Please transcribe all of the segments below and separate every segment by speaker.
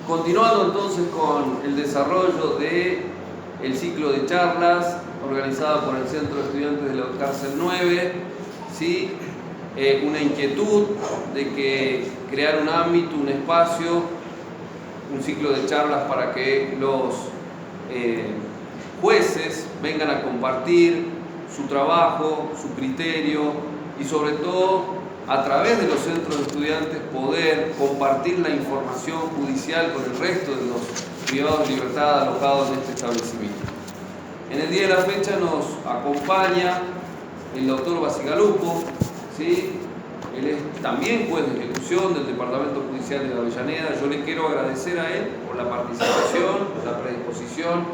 Speaker 1: Continuando entonces con el desarrollo del ciclo de charlas organizado por el Centro de Estudiantes de la Cárcel 9, ¿sí? Una inquietud de que crear un ámbito, un espacio, un ciclo de charlas para que los jueces vengan a compartir su trabajo, su criterio y sobre todo a través de los centros de estudiantes poder compartir la información judicial con el resto de los privados de libertad alojados en este establecimiento. En el día de la fecha nos acompaña el doctor Bacigalupo, ¿sí? Él es también juez de ejecución del Departamento Judicial de Avellaneda. Yo le quiero agradecer a él por la participación, por la predisposición.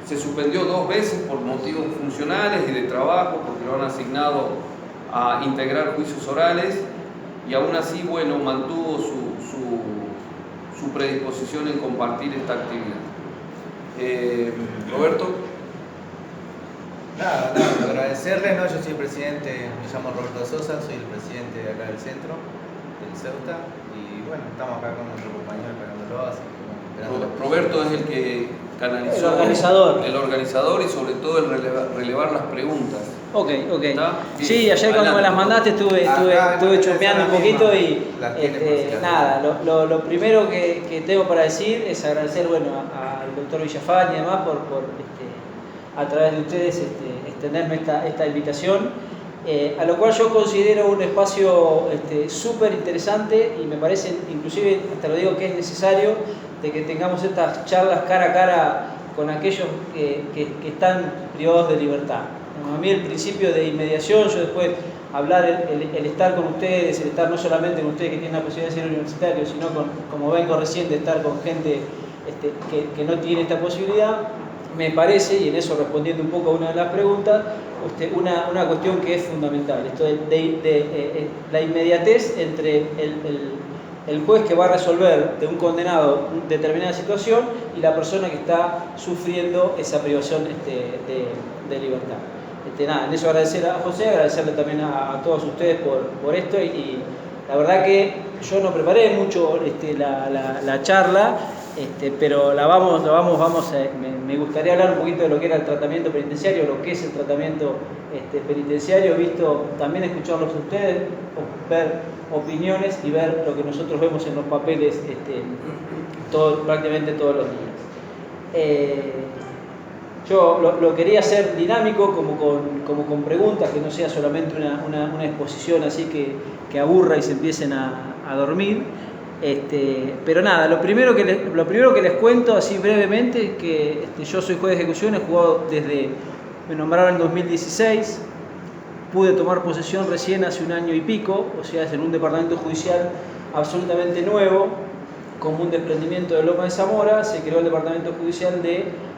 Speaker 1: Se suspendió 2 veces por motivos funcionales y de trabajo, porque lo han asignado a integrar juicios orales, y aún así, bueno, mantuvo su predisposición en compartir esta actividad. Roberto.
Speaker 2: Nada, agradecerle, ¿no? Yo soy el presidente, me llamo Roberto Sosa, soy el presidente de acá del centro, del Ceuta, y bueno, estamos acá con nuestro compañero esperándolo, así que
Speaker 1: Roberto es el que canalizó, el organizador y sobre todo el relevar las preguntas.
Speaker 3: Ok. Sí, ayer
Speaker 1: adelante,
Speaker 3: cuando me las mandaste estuve chusmeando un poquito y nada, lo primero que tengo para decir es agradecer, bueno, al doctor Villafán y demás por a través de ustedes extenderme esta invitación, a lo cual yo considero un espacio súper interesante y me parece, inclusive hasta lo digo, que es necesario de que tengamos estas charlas cara a cara con aquellos que están privados de libertad. A mí el principio de inmediación, yo después hablar, el estar con ustedes, el estar no solamente con ustedes que tienen la posibilidad de ser universitarios, sino como vengo recién de estar con gente que no tiene esta posibilidad, me parece, y en eso respondiendo un poco a una de las preguntas, una cuestión que es fundamental, esto de la inmediatez entre el juez que va a resolver de un condenado determinada situación y la persona que está sufriendo esa privación de libertad. Nada, en eso agradecer a José, agradecerle también a todos ustedes por esto y la verdad que yo no preparé mucho la charla, pero me gustaría hablar un poquito de lo que era el tratamiento penitenciario, lo que es el tratamiento penitenciario, también escucharlos a ustedes, ver opiniones y ver lo que nosotros vemos en los papeles prácticamente todos los días. Yo lo quería hacer dinámico, como con preguntas, que no sea solamente una exposición así que aburra y se empiecen a dormir. Pero nada, lo primero que les cuento así brevemente es que yo soy juez de ejecución, he jugado me nombraron en 2016, pude tomar posesión recién hace 1 año y pico, o sea, es en un departamento judicial absolutamente nuevo, como un desprendimiento de Loma de Zamora, se creó el departamento judicial de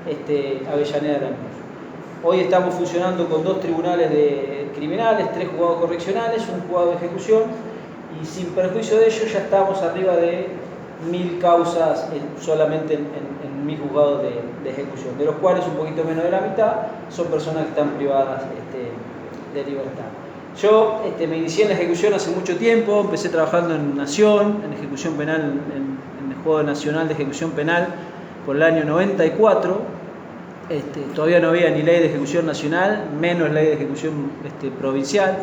Speaker 3: Avellaneda de Lanús. Hoy estamos funcionando con 2 tribunales criminales, 3 juzgados correccionales, un juzgado de ejecución, y sin perjuicio de ello ya estamos arriba de 1000 causas solamente en 1000 juzgados de ejecución, de los cuales un poquito menos de la mitad son personas que están privadas de libertad. Yo me inicié en la ejecución hace mucho tiempo, empecé trabajando en Nación, en ejecución penal, en el Juzgado Nacional de Ejecución Penal por el año 94. Todavía no había ni ley de ejecución nacional, menos ley de ejecución provincial,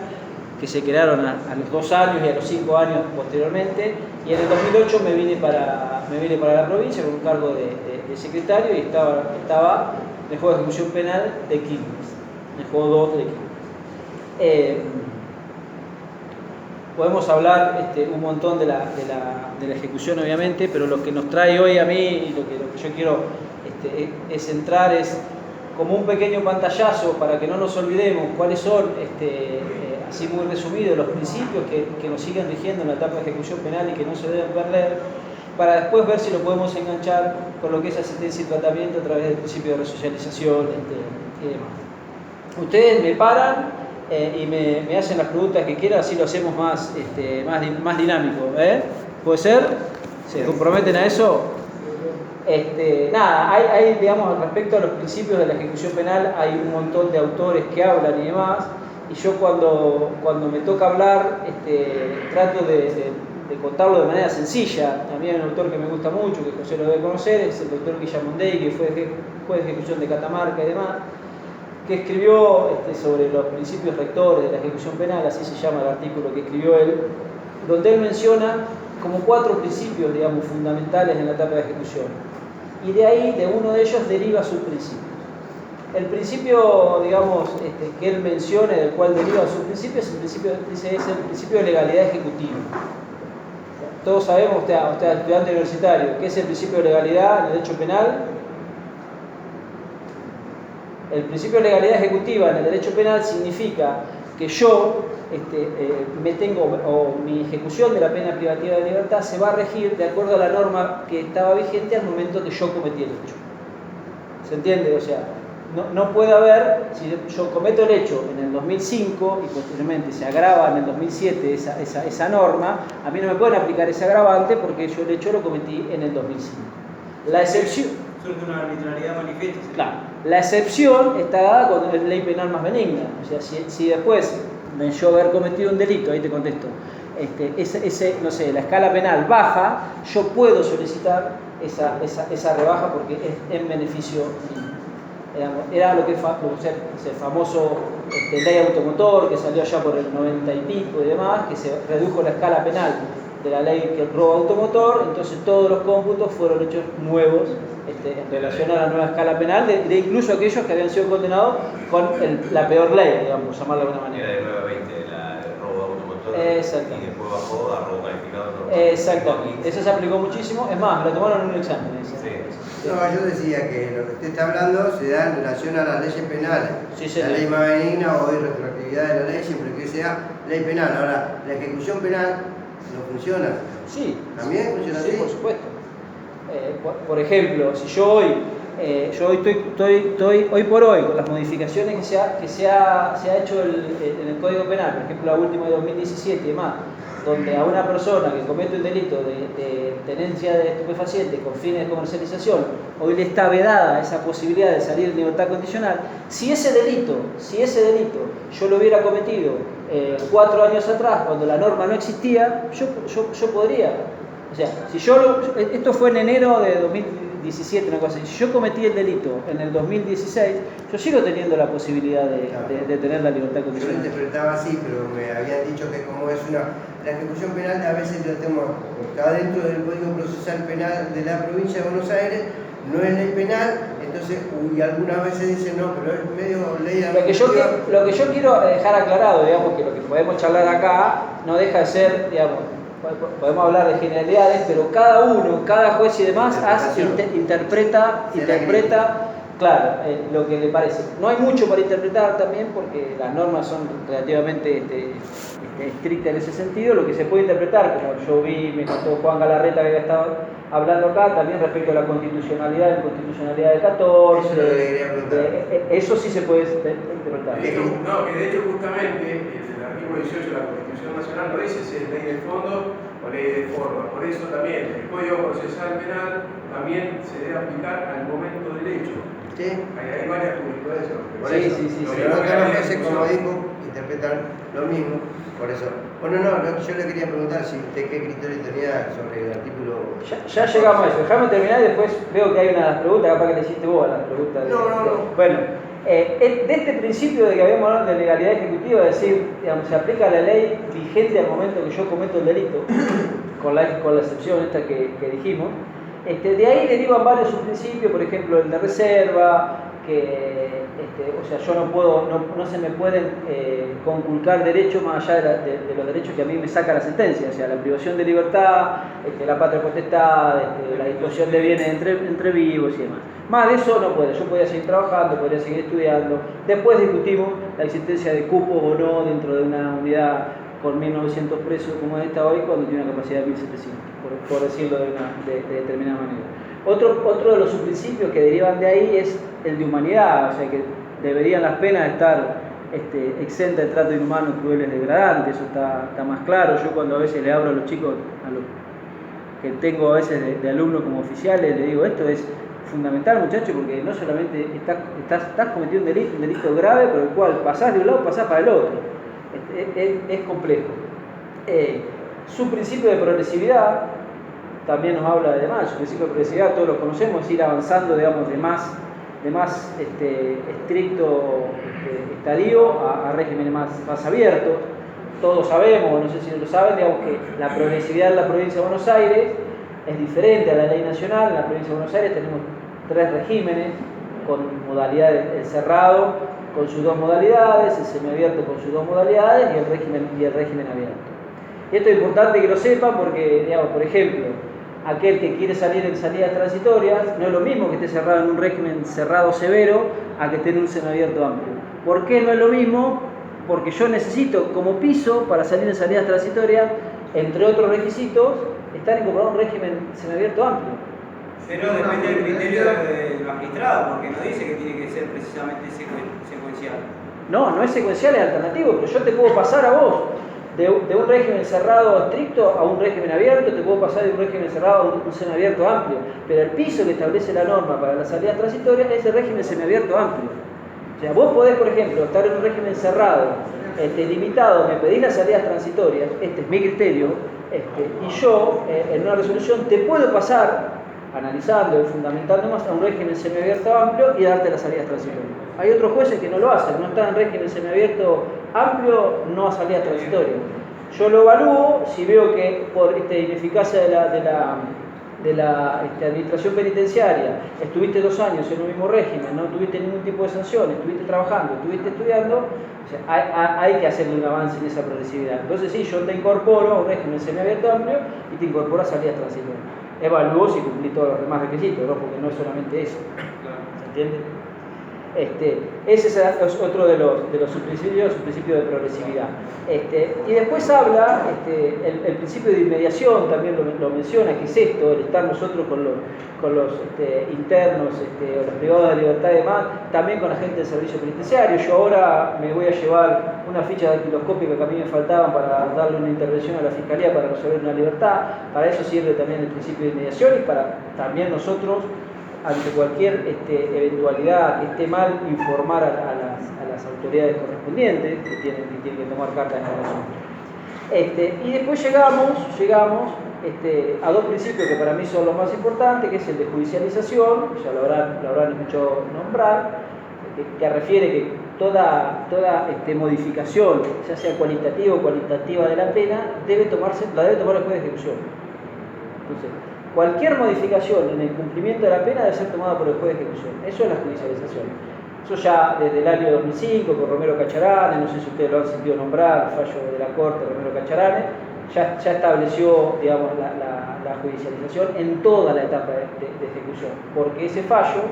Speaker 3: que se crearon a los 2 años y a los 5 años posteriormente, y en el 2008 me vine para la provincia con un cargo de secretario y estaba en el Juzgado de Ejecución Penal de Quilmes, en el Juzgado 2 de Quilmes. Podemos hablar un montón de la ejecución, obviamente, pero lo que nos trae hoy a mí y lo que yo quiero es centrar como un pequeño pantallazo para que no nos olvidemos cuáles son, así muy resumidos, los principios que nos siguen rigiendo en la etapa de ejecución penal y que no se deben perder, para después ver si lo podemos enganchar con lo que es asistencia y tratamiento a través del principio de resocialización y demás. Ustedes me paran y me hacen las preguntas que quieran, así lo hacemos más dinámico. ¿Puede ser? ¿Se comprometen a eso? Nada, hay, digamos, respecto a los principios de la ejecución penal, hay un montón de autores que hablan y demás, y yo cuando me toca hablar, trato de de contarlo de manera sencilla. A mí hay un autor que me gusta mucho, que José lo debe conocer, es el doctor Guillamondey, que fue juez de ejecución de Catamarca y demás, que escribió sobre los principios rectores de la ejecución penal, así se llama el artículo que escribió él, donde él menciona como 4 principios, digamos, fundamentales en la etapa de ejecución. Y de ahí, de uno de ellos, deriva sus principios. El principio, digamos, que él menciona, del cual deriva sus principios, es el principio de legalidad ejecutiva. Todos sabemos, usted estudiante universitario, ¿qué es el principio de legalidad en el derecho penal? El principio de legalidad ejecutiva en el derecho penal significa que yo mi ejecución de la pena privativa de libertad se va a regir de acuerdo a la norma que estaba vigente al momento que yo cometí el hecho. ¿Se entiende? O sea, no puede haber, si yo cometo el hecho en el 2005 y posteriormente se agrava en el 2007 esa norma, a mí no me pueden aplicar ese agravante porque yo el hecho lo cometí en el 2005. La excepción...
Speaker 4: Surge una arbitrariedad manifiesta. ¿Sí?
Speaker 3: Claro. La excepción está dada con la ley penal más benigna. O sea, si después de yo haber cometido un delito, ahí te contesto, no sé, la escala penal baja, yo puedo solicitar esa rebaja porque es en beneficio mío. Era lo que es el famoso ley automotor que salió allá por el 90 y pico y demás, que se redujo la escala penal de la ley que roba automotor, entonces todos los cómputos fueron hechos nuevos en relación a la nueva escala penal, de incluso aquellos que habían sido condenados con la peor ley, digamos, llamarlo de alguna manera.
Speaker 5: Era de 9 a 20 la de robo automotor
Speaker 3: Exactamente.
Speaker 5: y después bajó a robo calificado.
Speaker 3: Exactamente, eso se aplicó muchísimo, es más, me lo tomaron en un examen.
Speaker 6: No, yo decía que lo que usted está hablando se da en relación a las leyes penales.
Speaker 3: Sí,
Speaker 6: la ley más benigna o retroactividad de la ley siempre que sea ley penal. Ahora, la ejecución penal no funciona.
Speaker 3: Sí.
Speaker 6: ¿También funciona así?
Speaker 3: Sí, por supuesto. Por ejemplo, si yo hoy hoy por hoy, con las modificaciones que se ha hecho en el Código Penal, por ejemplo la última de 2017 y demás, donde a una persona que comete un delito de tenencia de estupefacientes con fines de comercialización, hoy le está vedada esa posibilidad de salir en libertad condicional, si ese delito yo lo hubiera cometido 4 años atrás, cuando la norma no existía, yo podría. O sea, esto fue en enero de 2017, una cosa así. Si yo cometí el delito en el 2016, yo sigo teniendo la posibilidad de tener la libertad
Speaker 6: Yo lo
Speaker 3: condicional.
Speaker 6: interpretaba así, pero me habían dicho que como es la ejecución penal, a veces lo tenemos, está dentro del Código Procesal Penal de la provincia de Buenos Aires, no es ley penal, entonces, y algunas veces dicen no, pero es medio ley administrativa.
Speaker 3: Lo que yo quiero dejar aclarado, digamos, que lo que podemos charlar acá no deja de ser, digamos, podemos hablar de generalidades, pero cada juez y demás interpreta, claro, lo que le parece. No hay mucho para interpretar también porque las normas son relativamente estrictas en ese sentido. Lo que se puede interpretar, como yo me contó Juan Galarreta que estaba hablando acá, también respecto a la constitucionalidad del 14, eso sí se puede interpretar.
Speaker 7: Que de hecho justamente el artículo 18 de la Constitución Nacional lo dice si es ley de fondo o ley de forma. Por eso también el Código Procesal Penal también se debe aplicar al momento del hecho.
Speaker 6: Sí.
Speaker 7: Hay varias jurisprudencias.
Speaker 6: Por eso,
Speaker 3: sí.
Speaker 6: pero no todas las veces, como dijo, interpretan lo mismo. Por eso. Bueno, yo le quería preguntar si usted qué criterio tenía sobre el artículo.
Speaker 3: Ya llegamos a eso. Déjame terminar y después veo que hay unas preguntas, capaz que le hiciste vos a las preguntas.
Speaker 6: No.
Speaker 3: Bueno, de este principio de que habíamos hablado de legalidad ejecutiva, es decir, digamos, se aplica la ley vigente al momento que yo cometo el delito, con la excepción esta que dijimos. De ahí derivan varios subprincipios, por ejemplo el de reserva, que o sea, yo no se me pueden conculcar derechos más allá de los derechos que a mí me saca la sentencia, o sea, la privación de libertad, la patria potestad, la disposición de bienes entre vivos y demás. Más de eso no puedo, yo podría seguir trabajando, podría seguir estudiando. Después discutimos la existencia de cupos o no dentro de una unidad con 1.900 presos como esta hoy, cuando tiene una capacidad de 1.700, por decirlo de determinada manera. Otro de los subprincipios que derivan de ahí es el de humanidad, o sea que deberían las penas estar exentas de trato inhumano, crueles, degradantes, eso está más claro. Yo cuando a veces le hablo a los chicos, a los que tengo a veces de alumnos como oficiales, le digo, esto es fundamental, muchachos, porque no solamente estás cometiendo un delito grave, por el cual pasás de un lado, pasás para el otro. Es complejo. Su principio de progresividad también nos habla de demás. Su principio de progresividad todos lo conocemos, es ir avanzando, digamos, de más estricto estadio a regímenes más abiertos. Todos sabemos, no sé si lo saben, digamos que la progresividad en la provincia de Buenos Aires es diferente a la ley nacional. En la provincia de Buenos Aires tenemos 3 regímenes con modalidades: el cerrado con sus 2 modalidades, el semiabierto con sus 2 modalidades y el régimen abierto. Y esto es importante que lo sepan porque, digamos, por ejemplo, aquel que quiere salir en salidas transitorias no es lo mismo que esté cerrado en un régimen cerrado severo a que esté en un semiabierto amplio. ¿Por qué no es lo mismo? Porque yo necesito como piso para salir en salidas transitorias, entre otros requisitos, estar incorporado a un régimen semiabierto amplio.
Speaker 4: Pero depende del criterio del magistrado, porque no dice que tiene que ser precisamente secuencial.
Speaker 3: No es secuencial, es alternativo, pero yo te puedo pasar a vos de un régimen cerrado estricto a un régimen abierto, te puedo pasar de un régimen cerrado a un semiabierto amplio, pero el piso que establece la norma para las salidas transitorias es el régimen semiabierto amplio. O sea, vos podés, por ejemplo, estar en un régimen cerrado, limitado, me pedís las salidas transitorias, este es mi criterio, y yo, en una resolución, te puedo pasar, analizando y fundamentando más, a un régimen semiabierto amplio y darte las salidas transitorias. Hay otros jueces que no lo hacen, no están en régimen semiabierto amplio, no a salidas transitorias. Yo lo evalúo, si veo que por ineficacia de la administración penitenciaria estuviste 2 años en un mismo régimen, no tuviste ningún tipo de sanción, estuviste trabajando, estuviste estudiando, o sea, hay que hacerle un avance en esa progresividad. Entonces sí, yo te incorporo a un régimen semiabierto amplio y te incorporo a salidas transitorias. Evalúo si cumplí todos los demás requisitos, ¿no? Porque no es solamente eso. ¿Se entiende? Ese es otro de los subprincipios, su principio de progresividad. Y después habla, el principio de inmediación también lo menciona, que es esto, el estar nosotros con los internos o los privados de libertad y demás, también con la gente del servicio penitenciario. Yo ahora me voy a llevar una ficha dactiloscópica que a mí me faltaban para darle una intervención a la Fiscalía para resolver una libertad. Para eso sirve también el principio de inmediación y para también nosotros, ante cualquier eventualidad que esté mal, informar a las autoridades correspondientes que tienen que tomar carta en el asunto. Y después llegamos a 2 principios que para mí son los más importantes, que es el de judicialización, ya lo habrán escuchado nombrar, que refiere que toda modificación, ya sea cualitativa o cualitativa de la pena, la debe tomar el juez de ejecución. Entonces, cualquier modificación en el cumplimiento de la pena debe ser tomada por el juez de ejecución. Eso es la judicialización. Eso ya desde el año 2005, con Romero Cacharane, no sé si ustedes lo han sentido nombrar, el fallo de la Corte Romero Cacharane, ya estableció, digamos, la judicialización en toda la etapa de ejecución, porque ese fallo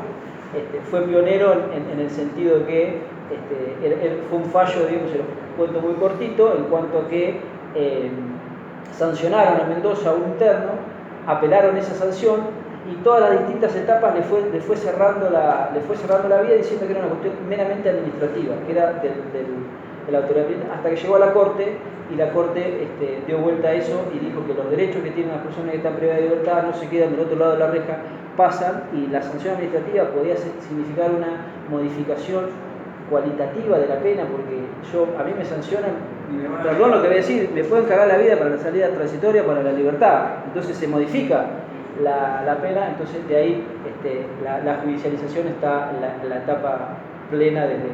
Speaker 3: fue pionero en el sentido de que fue un fallo, digamos, se lo cuento muy cortito, en cuanto a que sancionaron a Mendoza a un interno, apelaron esa sanción y todas las distintas etapas le fue cerrando la vía, diciendo que era una cuestión meramente administrativa, que era de la autoridad, hasta que llegó a la Corte y la Corte dio vuelta a eso y dijo que los derechos que tienen las personas que están privadas de libertad no se quedan del otro lado de la reja, pasan, y la sanción administrativa podía significar una modificación cualitativa de la pena, porque a mí me sancionan, perdón lo que voy a decir, me pueden cagar la vida para la salida transitoria, para la libertad, entonces se modifica la pena, entonces de ahí la judicialización está en la etapa plena desde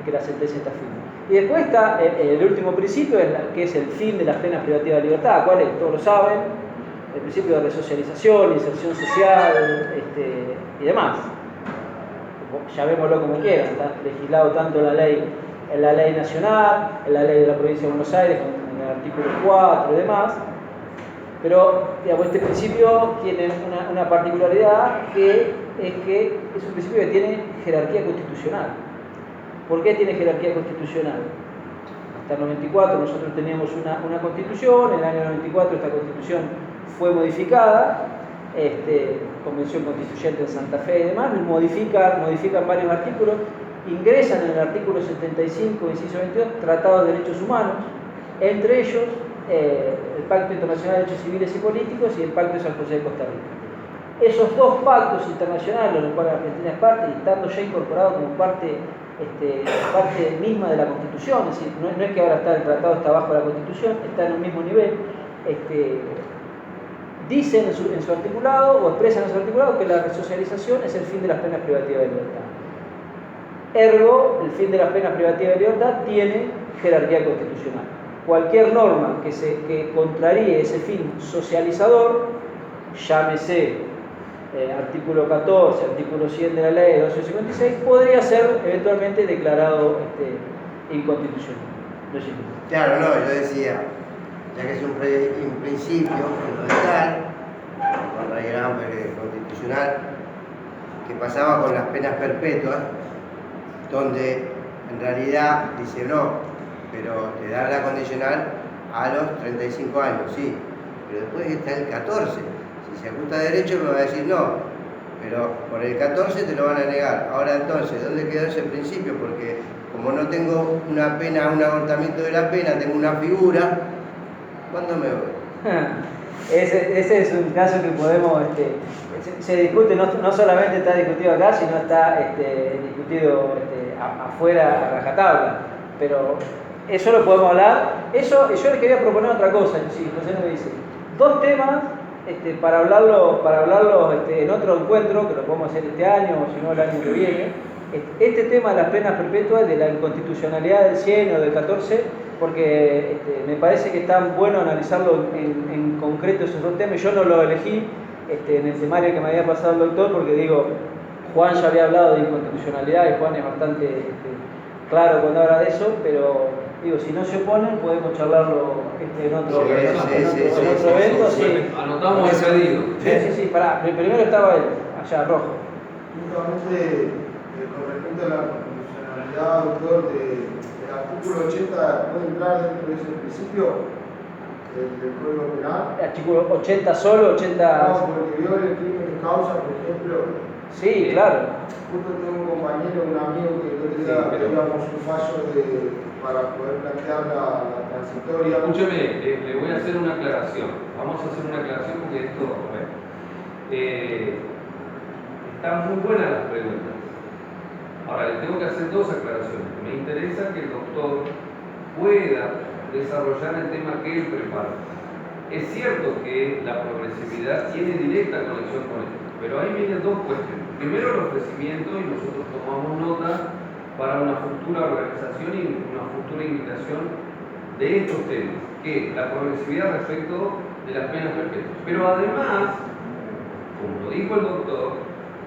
Speaker 3: que la sentencia está firme. Y después está el último principio, que es el fin de las penas privativas de libertad, ¿cuál es? Todos lo saben, el principio de resocialización, inserción social y demás. Llamémoslo como quieran, está legislado tanto en la ley nacional, en la ley de la provincia de Buenos Aires, en el artículo 4 y demás, pero digamos, este principio tiene una particularidad, que es un principio que tiene jerarquía constitucional. ¿Por qué tiene jerarquía constitucional? Hasta el 94 nosotros teníamos una constitución, en el año 94 esta constitución fue modificada, Convención Constituyente de Santa Fe y demás, modifican varios artículos, ingresan en el artículo 75, inciso 22, Tratado de Derechos Humanos, entre ellos el Pacto Internacional de Derechos Civiles y Políticos y el Pacto de San José de Costa Rica. Esos 2 pactos internacionales, a los cuales Argentina es parte, y estando ya incorporado como parte parte misma de la Constitución, es decir, no es que ahora el tratado está bajo la Constitución, está en un mismo nivel. Dicen en su articulado o expresan en su articulado que la resocialización es el fin de las penas privativas de libertad. Ergo, el fin de las penas privativas de libertad tiene jerarquía constitucional. Cualquier norma que contraríe ese fin socializador, llámese artículo 14, artículo 100 de la ley 256, podría ser eventualmente declarado inconstitucional.
Speaker 6: Claro, no, yo decía, ya que es un principio fundamental, con regla constitucional, que pasaba con las penas perpetuas, donde en realidad dice no, pero te da la condicional a los 35 años, sí, pero después está el 14. Si se ajusta a derecho me va a decir no, pero por el 14 te lo van a negar. Ahora entonces, ¿dónde quedó ese principio? Porque como no tengo una pena, un acortamiento de la pena, tengo una figura, ¿cuándo me voy?
Speaker 3: Ese es un caso que podemos, se discute, no solamente está discutido acá, sino está discutido afuera a rajatabla, pero eso lo podemos hablar. Yo le quería proponer otra cosa, si José me dice, dos temas para hablarlo en otro encuentro, que lo podemos hacer este año o si no el año que viene. Este tema de las penas perpetuas, de la inconstitucionalidad del 100 o del 14, porque me parece que está bueno analizarlo en concreto esos dos temas. Yo no lo elegí en el temario que me había pasado el doctor, porque digo, Juan ya había hablado de inconstitucionalidad y Juan es bastante claro cuando habla de eso, pero digo, si no se oponen podemos charlarlo en otro evento. Sí.
Speaker 1: Anotamos el pedido.
Speaker 3: Sí, pará, primero estaba él, allá, rojo.
Speaker 8: Justamente con respecto a la constitucionalidad, doctor, el artículo 80 puede entrar dentro de ese principio del Código Penal.
Speaker 3: Artículo 80 solo, 80...
Speaker 8: No, porque viola el crimen en causa, por ejemplo.
Speaker 3: Sí, claro.
Speaker 8: Justo tengo un compañero, un amigo que yo teníamos un fallo para poder plantear la transitoria.
Speaker 1: Escúcheme, le voy a hacer una aclaración. Vamos a hacer una aclaración porque esto están muy buenas las preguntas. Ahora, le tengo que hacer dos aclaraciones. Me interesa que el doctor pueda desarrollar el tema que él prepara. Es cierto que la progresividad tiene directa conexión con esto, pero ahí vienen dos cuestiones. Primero, el ofrecimiento, y nosotros tomamos nota para una futura organización y una futura invitación de estos temas, que la progresividad respecto de las penas perpetuas. Pero además, como lo dijo el doctor,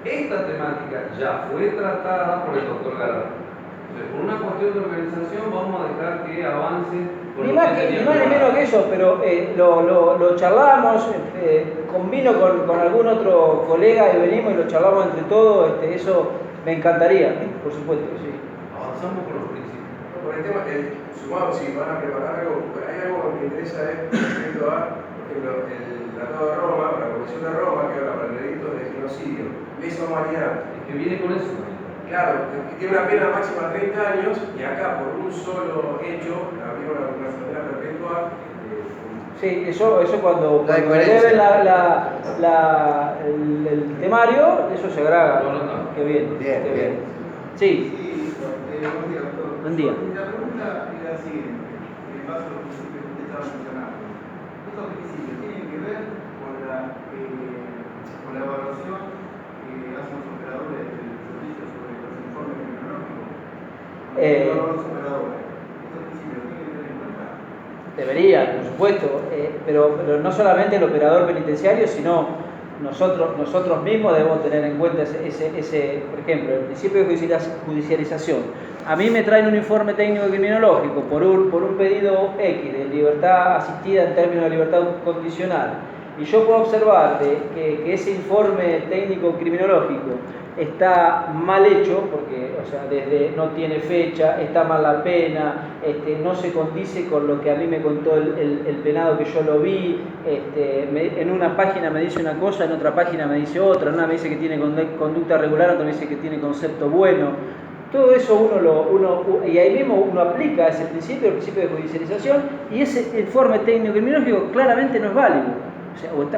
Speaker 1: esta temática ya fue tratada por el doctor Galán. Entonces, por una cuestión de organización, vamos a dejar que avance.
Speaker 3: Ni más ni menos que eso, pero lo charlamos, convino con algún otro colega y venimos y lo charlamos entre todos. Eso me encantaría, por supuesto, sí.
Speaker 1: Avanzamos por los principios.
Speaker 7: Por el tema, sumado, si van a preparar algo, hay algo que me interesa respecto a, por ejemplo, el Tratado de Roma, la Convención de Roma, que habla para el delito de genocidio, lesa humanidad.
Speaker 1: Es que viene con eso.
Speaker 7: Claro, que tiene una pena máxima de 30 años y acá por un solo hecho abrieron una pena perpetua.
Speaker 3: Sí, eso cuando eleven el temario, eso se agrega. Qué bien,
Speaker 6: Bien,
Speaker 3: qué
Speaker 6: bien.
Speaker 3: Sí.
Speaker 8: Buen día, doctor.
Speaker 3: Buen día.
Speaker 8: La pregunta es la siguiente, en base a los principios que usted estaba mencionando. Estos principios tienen que ver con la evaluación que hacen los operadores del servicio sobre los informes criminológicos. Los operadores. ¿Estos principios tienen que tener en cuenta?
Speaker 3: Debería, por supuesto, pero no solamente el operador penitenciario, sino nosotros mismos debemos tener en cuenta ese, por ejemplo, el principio de judicialización. A mí me traen un informe técnico criminológico por un pedido X de libertad asistida en términos de libertad condicional, y yo puedo observar que ese informe técnico criminológico está mal hecho, porque desde no tiene fecha, está mal la pena, no se condice con lo que a mí me contó el penado que yo lo vi, en una página me dice una cosa, en otra página me dice otra, en una me dice que tiene conducta regular, otra me dice que tiene concepto bueno. Todo eso y ahí mismo uno aplica ese principio, el principio de judicialización, y ese informe técnico criminológico claramente no es válido.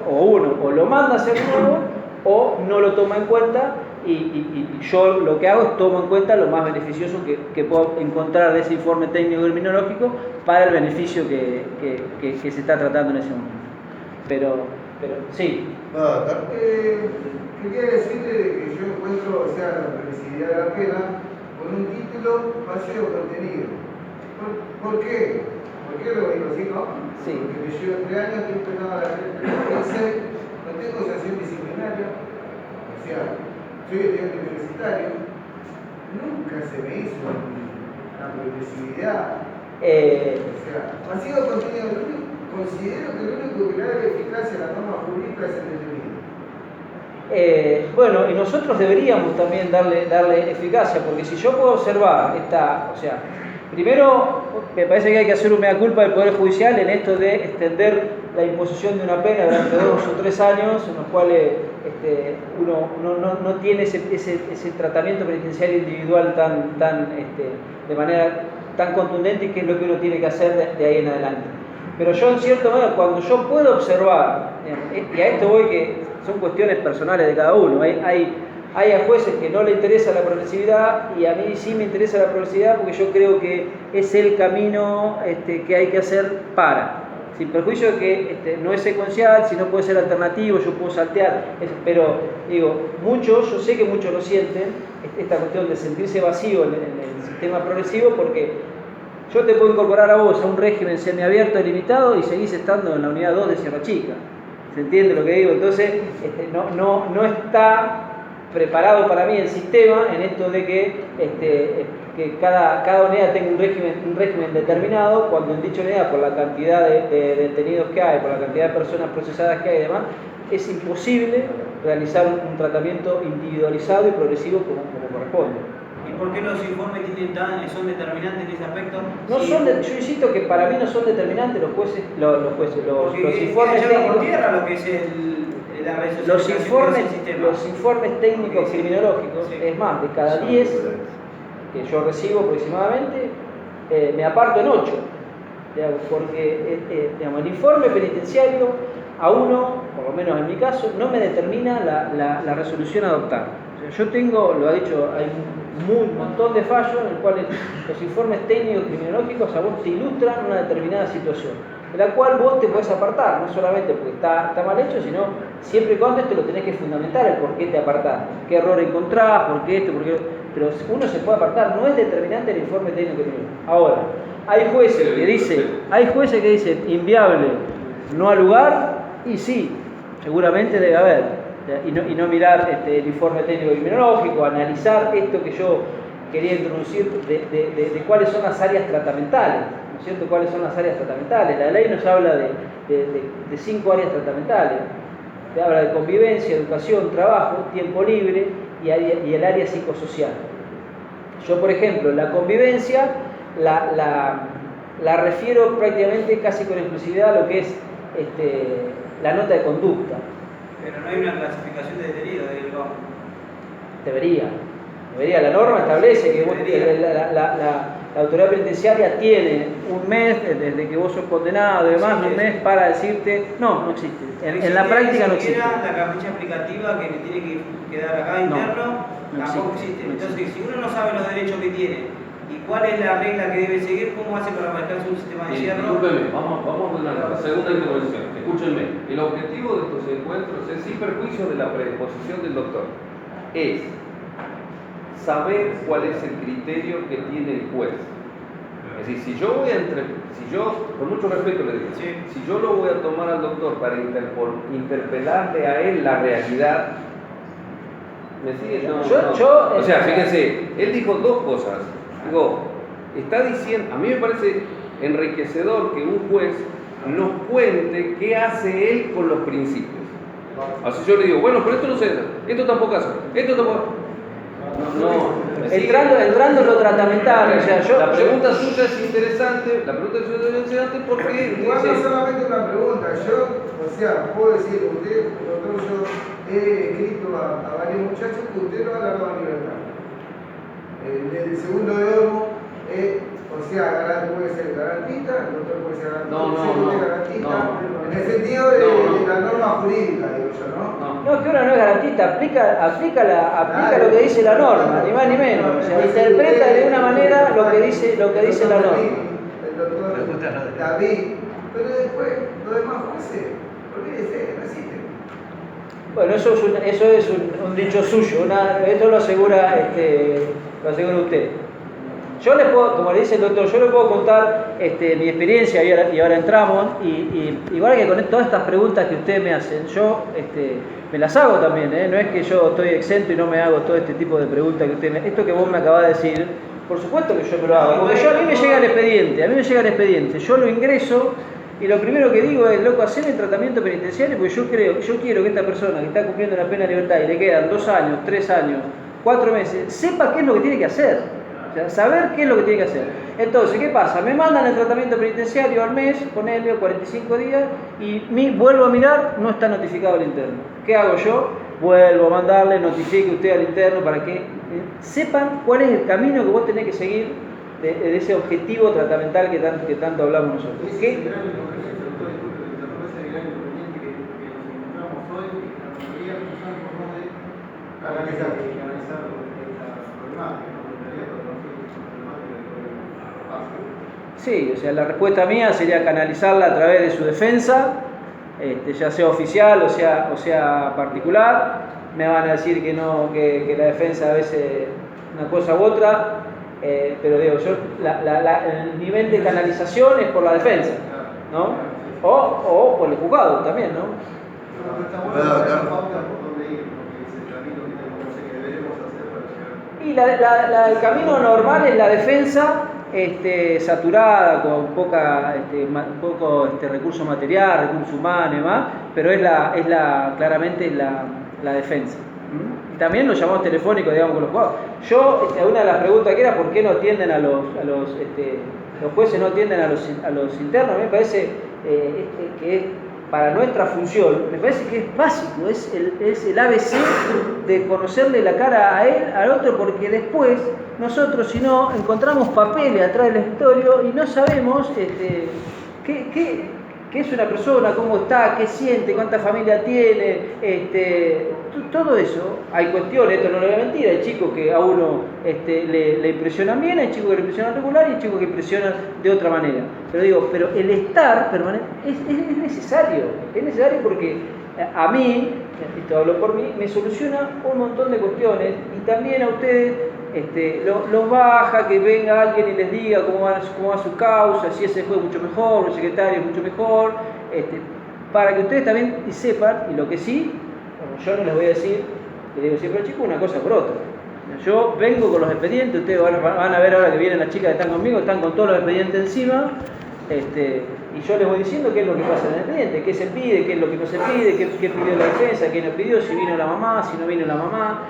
Speaker 3: O uno o lo manda a hacer nuevo, o no lo toma en cuenta y yo lo que hago es tomo en cuenta lo más beneficioso que puedo encontrar de ese informe técnico criminológico para el beneficio que se está tratando en ese momento. Pero sí.
Speaker 8: Quería decirle que yo encuentro, o sea, la permisividad de la pena con un título vacío de contenido. ¿Por qué? ¿Por qué lo digo así, no?
Speaker 3: Sí.
Speaker 8: Porque me llevo 3 años que he penado a la gente, no tengo sanción disciplinaria, o sea, soy estudiante universitario, nunca se me hizo la progresividad. O sea, vacío de contenido, considero que lo único que le da eficacia a la norma jurídica es el detenido.
Speaker 3: Bueno, y nosotros deberíamos también darle eficacia, porque si yo puedo observar o sea, primero me parece que hay que hacer un mea culpa del Poder Judicial en esto de extender la imposición de una pena durante 2 o 3 años, en los cuales uno no tiene ese tratamiento penitenciario individual de manera tan contundente, y que es lo que uno tiene que hacer de ahí en adelante. Pero yo, en cierto modo, cuando yo puedo observar, y a esto voy, que son cuestiones personales de cada uno, hay a jueces que no le interesa la progresividad, y a mí sí me interesa la progresividad porque yo creo que es el camino que hay que hacer sin perjuicio de que no es secuencial, si no puede ser alternativo, yo puedo saltear, pero digo, yo sé que muchos lo sienten, esta cuestión de sentirse vacío en el sistema progresivo, porque yo te puedo incorporar a vos a un régimen semiabierto y limitado y seguís estando en la unidad 2 de Sierra Chica. ¿Se entiende lo que digo? Entonces, no está preparado para mí el sistema en esto de que cada unidad tenga un régimen determinado, cuando en dicha unidad, por la cantidad de detenidos que hay, por la cantidad de personas procesadas que hay y demás, es imposible realizar un tratamiento individualizado y progresivo como corresponde.
Speaker 4: ¿Y por qué los informes son determinantes en ese aspecto?
Speaker 3: Yo insisto que para mí no son determinantes los informes
Speaker 4: técnicos. Por tierra lo que es la resolución
Speaker 3: los informes técnicos criminológicos, sí. Es más, de cada 10 que yo recibo aproximadamente, me aparto en 8. Porque el informe penitenciario a uno, por lo menos en mi caso, no me determina la resolución a adoptar. Yo tengo, lo ha dicho, hay un montón de fallos en los cuales los informes técnicos criminológicos a vos te ilustran una determinada situación, de la cual vos te podés apartar, no solamente porque está mal hecho, sino siempre y cuando esto lo tenés que fundamentar, el por qué te apartás, qué error encontrás, por qué esto, por qué... Pero uno se puede apartar, no es determinante el informe técnico criminológico. Ahora, hay jueces que dicen inviable, no al lugar, y sí, seguramente debe haber. Y no mirar el informe técnico criminológico, analizar esto que yo quería introducir de cuáles son las áreas tratamentales, ¿no es cierto? ¿Cuáles son las áreas tratamentales? La ley nos habla de 5 áreas tratamentales. Te habla de convivencia, educación, trabajo, tiempo libre y el área psicosocial. Yo, por ejemplo, la convivencia la refiero prácticamente casi con exclusividad a lo que es la nota de conducta.
Speaker 4: Pero no hay una clasificación de detenido del banco.
Speaker 3: Debería. La norma establece que la autoridad penitenciaria tiene un mes desde que vos sos condenado y demás, un mes para decirte, no existe. En la práctica no existe.
Speaker 4: La capricha aplicativa que tiene que quedar acá interno, tampoco existe. Entonces, si uno no sabe los derechos que tiene y cuál es la regla que debe seguir, ¿cómo hace para manejarse un sistema de encierro?
Speaker 1: Discúlpeme, vamos a la segunda intervención. Escúchenme. El objetivo de estos encuentros es, sin perjuicio de la predisposición del doctor, es saber cuál es el criterio que tiene el juez. Es decir, si yo con mucho respeto le digo, si yo lo voy a tomar al doctor para interpelarle a él la realidad, ¿me sigue? O sea, fíjense, él dijo 2 cosas. Digo, está diciendo, a mí me parece enriquecedor que un juez nos cuente qué hace él con los principios. Así yo le digo, bueno, pero esto no se hace, esto tampoco hace, esto tampoco.
Speaker 3: Entrando en lo tratamental, o sea,
Speaker 1: la pregunta suya es interesante, porque
Speaker 8: igual no solamente una pregunta, puedo decir, usted, doctor, yo he escrito a varios muchachos que usted lo ha agarrado a libertad. El segundo de oro, puede ser garantista, el doctor puede ser garantista, en el sentido de la norma jurídica, digo yo, ¿no?
Speaker 3: No, es que uno no es garantista, aplica lo que dice la norma, ni más ni menos. O sea, interpreta de una manera lo que dice la norma.
Speaker 8: El doctor David, pero después, los demás jueces, olvídese, no existen.
Speaker 3: Bueno, eso es un dicho suyo, esto lo asegura usted. Yo le puedo, como le dice el doctor, yo le puedo contar mi experiencia y ahora entramos, y igual que con todas estas preguntas que ustedes me hacen, yo me las hago también, no es que yo estoy exento y no me hago todo este tipo de preguntas que ustedes esto que vos me acabás de decir, por supuesto que yo me lo hago, porque a mí me llega el expediente, yo lo ingreso. Y lo primero que digo es, loco, hacer el tratamiento penitenciario, porque yo quiero que esta persona que está cumpliendo la pena de libertad y le quedan 2 años, 3 años, 4 meses, sepa qué es lo que tiene que hacer. O sea, saber qué es lo que tiene que hacer. Entonces, ¿qué pasa? Me mandan el tratamiento penitenciario al mes, ponele 45 días, y vuelvo a mirar, no está notificado el interno. ¿Qué hago yo? Vuelvo a mandarle, notifique usted al interno para que sepan cuál es el camino que vos tenés que seguir de ese objetivo tratamental que tanto hablamos nosotros. ¿Qué? Sí, o sea, la respuesta mía sería canalizarla a través de su defensa, ya sea oficial o sea particular. Me van a decir que no, que la defensa a veces una cosa u otra, pero digo, yo el nivel de canalización es por la defensa, ¿no? O por el juzgado también, ¿no? Y el camino normal es la defensa saturada, con poco recurso material, recurso humano y demás, pero claramente la defensa. Y también los llamados telefónicos, digamos, con los juzgados. Yo, una de las preguntas que era ¿por qué no atienden los jueces no atienden a los internos? A mí me parece que es para nuestra función, me parece que es básico, es el ABC de conocerle la cara a él, al otro, porque después nosotros, si no, encontramos papeles atrás del escritorio y no sabemos qué es una persona, cómo está, qué siente, cuánta familia tiene, todo eso. Hay cuestiones, esto no le voy a mentir, hay chicos que a uno le impresionan bien, hay chicos que le impresionan regular y hay chicos que impresionan de otra manera. Pero el estar permanente es necesario porque a mí, esto hablo por mí, me soluciona un montón de cuestiones y también a ustedes los baja, que venga alguien y les diga cómo va su causa, si ese fue mucho mejor, el secretario mucho mejor, para que ustedes también sepan, y lo que sí, como yo no les voy a decir, les digo siempre chicos, una cosa por otra. Yo vengo con los expedientes, ustedes van a ver ahora que vienen las chicas que están conmigo, están con todos los expedientes encima, y yo les voy diciendo qué es lo que pasa en el expediente, qué se pide, qué es lo que no se pide, qué pidió la defensa, qué no pidió, si vino la mamá, si no vino la mamá.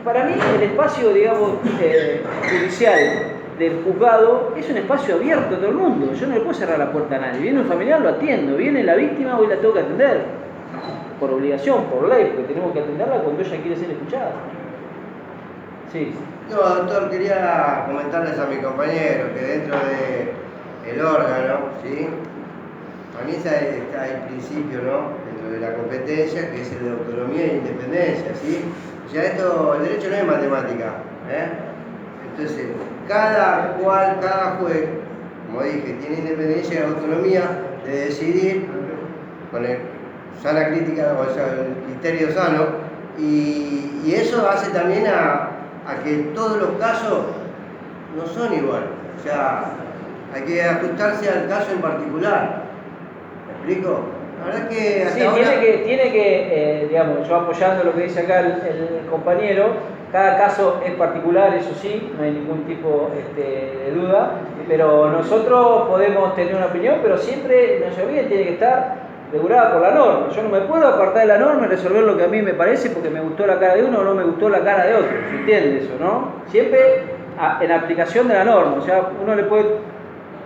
Speaker 3: Para mí el espacio, digamos, judicial del juzgado es un espacio abierto a todo el mundo. Yo no le puedo cerrar la puerta a nadie. Viene un familiar, lo atiendo. Viene la víctima, hoy la tengo que atender. Por obligación, por ley, porque tenemos que atenderla cuando ella quiere ser escuchada. Sí.
Speaker 6: No, doctor, quería comentarles a mi compañero que dentro del órgano, ¿sí? Para mí está el principio, ¿no? Dentro de la competencia, que es el de autonomía e independencia, ¿sí? O sea, el derecho no es matemática, Entonces, cada juez, como dije, tiene independencia y autonomía de decidir con sana crítica, o sea, el criterio sano, y eso hace también a que todos los casos no son iguales. O sea, hay que ajustarse al caso en particular. ¿Me explico? La verdad que hasta ahora...
Speaker 3: tiene que digamos, yo apoyando lo que dice acá el compañero, cada caso es particular, eso sí, no hay ningún tipo de duda, pero nosotros podemos tener una opinión, pero siempre no se olviden, tiene que estar regulada por la norma. Yo no me puedo apartar de la norma y resolver lo que a mí me parece porque me gustó la cara de uno o no me gustó la cara de otro. ¿Se entiende eso, no? Siempre en aplicación de la norma. O sea, uno le puede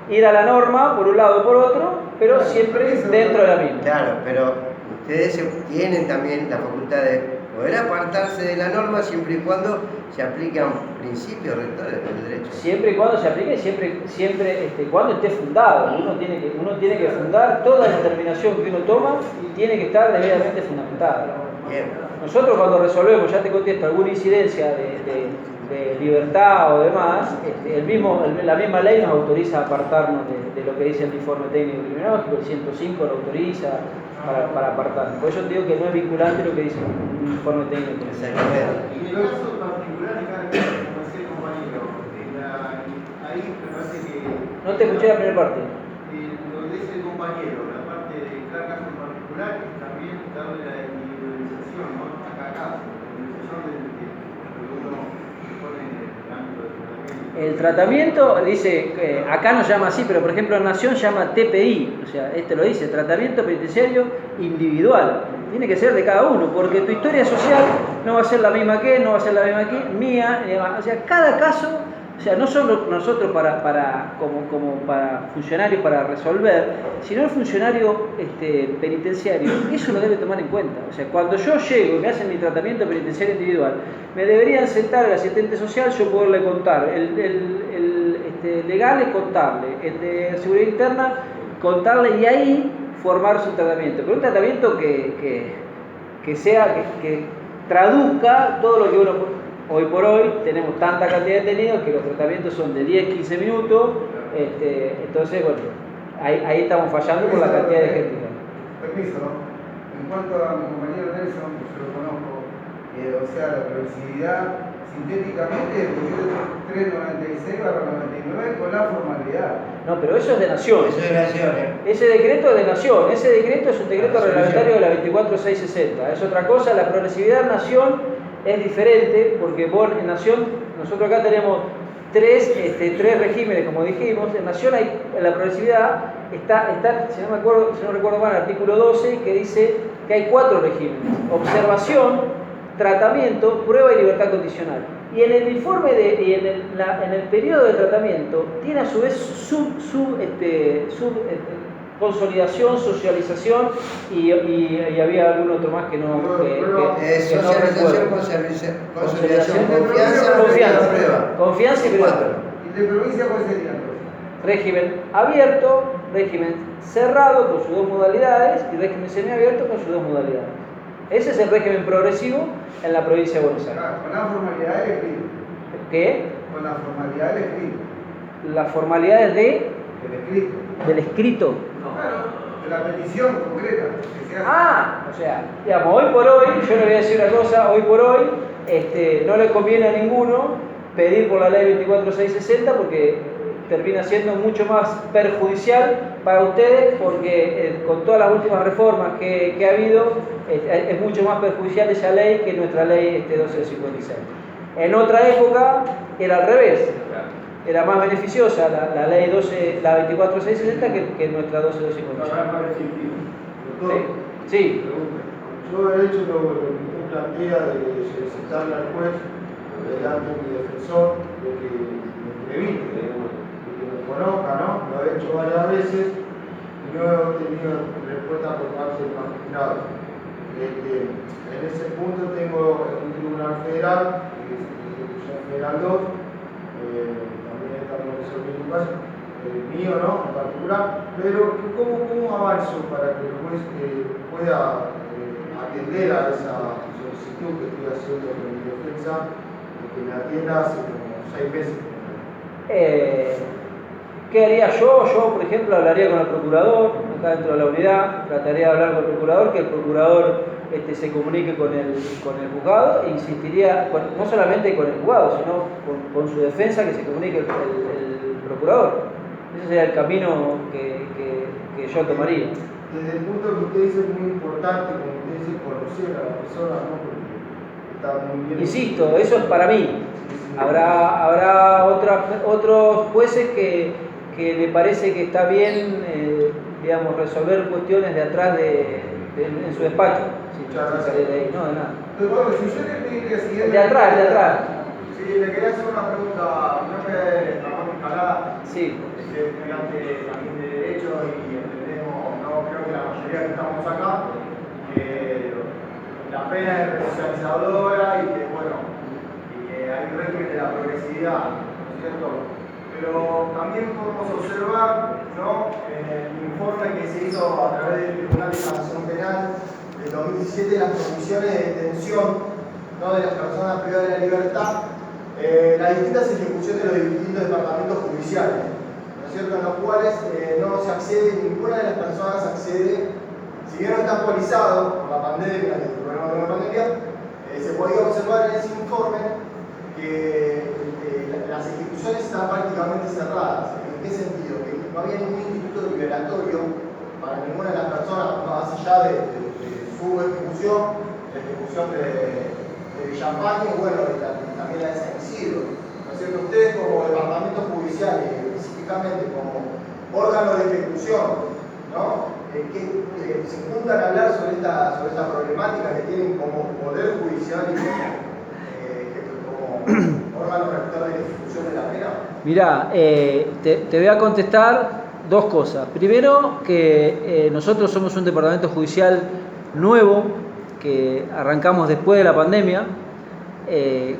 Speaker 3: ir a la norma por un lado o por otro, pero siempre dentro de la misma.
Speaker 6: Claro, pero ustedes tienen también la facultad de poder apartarse de la norma siempre y cuando se aplican principios rectores del derecho.
Speaker 3: Siempre y cuando se aplique, siempre cuando esté fundado. Uno tiene que fundar toda determinación que uno toma y tiene que estar debidamente fundamentada.
Speaker 6: Bien.
Speaker 3: Nosotros cuando resolvemos, ya te contesto, alguna incidencia de libertad o demás, la misma ley nos autoriza a apartarnos de lo que dice el informe técnico criminológico, el 105 lo autoriza para apartarnos. Por eso te digo que no es vinculante lo que dice un informe técnico.
Speaker 6: Exactamente.
Speaker 8: Y en el caso particular, y cada caso, como decía el compañero, ahí me parece que.
Speaker 3: No te escuché la primera parte.
Speaker 8: Lo que dice el compañero, la parte de cada caso en particular, también darle la individualización, ¿no? A cada caso, la individualización de lo que uno pone en el ámbito del tratamiento.
Speaker 3: El tratamiento, dice, acá no llama así, pero por ejemplo en Nación llama TPI, o sea, lo dice, tratamiento penitenciario individual. Tiene que ser de cada uno, porque tu historia social no va a ser la misma que, no va a ser la misma que mía, y demás. O sea, cada caso, o sea, no solo nosotros como para funcionarios para resolver, sino el funcionario penitenciario, eso lo debe tomar en cuenta. O sea, cuando yo llego y me hacen mi tratamiento penitenciario individual, me deberían sentar el asistente social, yo poderle contar, el legal es contarle, el de seguridad interna contarle y ahí formar su tratamiento. Pero un tratamiento que traduzca todo lo que uno... Hoy por hoy tenemos tanta cantidad de detenidos que los tratamientos son de 10-15 minutos, entonces, bueno, ahí estamos fallando por la cantidad de gente.
Speaker 8: Permiso, ¿no? En cuanto a mi compañero Nelson, que yo lo conozco, o sea, la progresividad sintéticamente el decreto 396/99 con la formalidad.
Speaker 3: No, pero eso es de Nación.
Speaker 6: Eso es Nación,
Speaker 3: Ese decreto es de Nación, ese decreto es un decreto reglamentario de la 24660. Es otra cosa, la progresividad en Nación es diferente, porque en Nación, nosotros acá tenemos tres regímenes, como dijimos. En Nación la progresividad está si no recuerdo mal, el artículo 12, que dice que hay 4 regímenes: observación, tratamiento, prueba y libertad condicional. Y en el informe en el periodo de tratamiento tiene a su vez consolidación, socialización y había algún otro más que no recuerdo.
Speaker 6: Consolidación, confianza
Speaker 3: confianza,
Speaker 6: prueba.
Speaker 3: Confianza y prueba.
Speaker 8: ¿Y de provincia cuál sería entonces?
Speaker 3: Régimen abierto, régimen cerrado con sus 2 modalidades y régimen semiabierto con sus 2 modalidades. Ese es el régimen progresivo en la provincia de Buenos Aires.
Speaker 8: Con la formalidad del escrito.
Speaker 3: ¿Qué?
Speaker 8: Con la formalidad del escrito.
Speaker 3: Las formalidades del escrito.
Speaker 8: Claro, de la petición concreta que se hace.
Speaker 3: O sea, digamos, hoy por hoy, yo le voy a decir una cosa, hoy por hoy no le conviene a ninguno pedir por la ley 24660 porque termina siendo mucho más perjudicial para ustedes, porque con todas las últimas reformas que ha habido, es mucho más perjudicial esa ley que nuestra ley 1256. En otra época era al revés. Era más beneficiosa la ley 24660 que nuestra 12250.
Speaker 9: Ahora más restrictivo. Doctor,
Speaker 3: sí.
Speaker 9: Yo he hecho lo que usted plantea de solicitarle al juez, delante de mi defensor, de que me entreviste, de que me conozca, ¿no? Lo he hecho varias veces y no he obtenido respuesta por parte del magistrado. En ese punto tengo un tribunal federal, que es la institución federal 2, también estamos resolviendo un caso mío, ¿no? En particular, pero ¿cómo avanzo para que el juez pueda atender a esa solicitud que estoy haciendo con mi defensa, de que me atienda hace como 6 meses?
Speaker 3: ¿Qué haría yo? Yo, por ejemplo, hablaría con el procurador, acá dentro de la unidad, trataría de hablar con el procurador, que el procurador se comunique con el juzgado e insistiría, no solamente con el juzgado, sino con su defensa, que se comunique el procurador. Ese sería el camino que yo tomaría.
Speaker 9: Desde el punto que usted dice es muy importante, como usted dice, conocer a la persona, ¿no? Porque está muy bien.
Speaker 3: Insisto, eso es para mí. Habrá otros jueces que le parece que está bien, digamos, resolver cuestiones de atrás en su despacho.
Speaker 8: Muchas gracias.
Speaker 3: No, de nada.
Speaker 8: Doctor, si yo le pediría siguiente.
Speaker 3: De atrás.
Speaker 8: Sí, le quería hacer una pregunta. Mi nombre es Ramón Escalada.
Speaker 3: Sí.
Speaker 8: Estudiante también de Derecho y entendemos, no creo que la mayoría que estamos acá, que
Speaker 9: la pena es resocializadora y que, bueno, y que hay un régimen de la progresividad, ¿no es cierto? Pero también podemos observar, ¿no?, en el informe que se hizo a través del Tribunal de Sanción Penal del 2017, las condiciones de detención, ¿no?, de las personas privadas de la libertad, las distintas ejecuciones de los distintos departamentos judiciales, ¿no es cierto?, en los cuales no se accede, ninguna de las personas accede, si bien no está actualizado por la pandemia, el problema de la pandemia, se podía observar en ese informe que las ejecuciones están prácticamente cerradas. ¿En qué sentido? Que no había ningún instituto liberatorio para ninguna de las personas, más allá de su ejecución, la ejecución de Villafañe, y bueno, también la de San Isidro. ¿No es cierto? Ustedes como departamentos judiciales, específicamente como órganos de ejecución, ¿no?, que se juntan a hablar sobre esta problemática que tienen como poder judicial y como órgano rector de ejecución de la pena.
Speaker 3: Mirá, te voy a contestar dos cosas. Primero, que nosotros somos un departamento judicial nuevo, que arrancamos después de la pandemia, y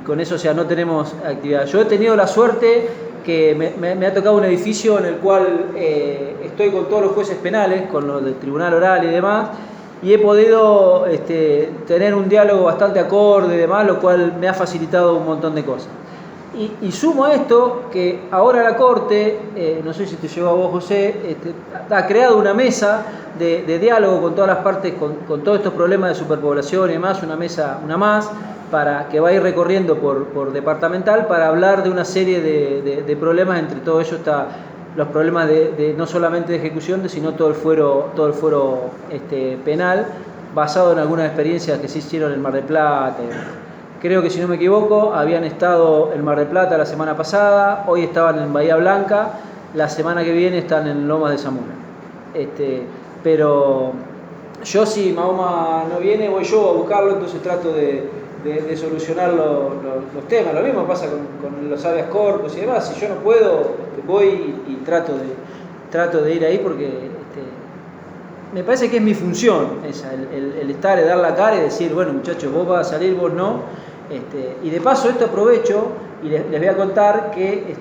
Speaker 3: con eso, o sea, no tenemos actividad. Yo he tenido la suerte que me ha tocado un edificio en el cual estoy con todos los jueces penales, con los del tribunal oral y demás, y he podido tener un diálogo bastante acorde y demás, lo cual me ha facilitado un montón de cosas. Y sumo a esto que ahora la Corte, no sé si te llegó a vos, José, ha creado una mesa de diálogo con todas las partes, con todos estos problemas de superpoblación y demás, una más, para que va a ir recorriendo por departamental para hablar de una serie de problemas. Entre todo ello está los problemas de no solamente de ejecución, sino todo el fuero penal, basado en algunas experiencias que se hicieron en Mar del Plata. Creo que, si no me equivoco, habían estado en Mar del Plata la semana pasada, hoy estaban en Bahía Blanca, la semana que viene están en Lomas de Zamora. Pero yo, si Mahoma no viene, voy yo a buscarlo, entonces trato de solucionar los temas. Lo mismo pasa con los habeas corpus y demás. Si yo no puedo, voy y trato de ir ahí, porque me parece que es mi función esa, el estar, dar la cara y decir, bueno, muchachos, vos vas a salir, vos no. Y de paso, esto aprovecho y les voy a contar que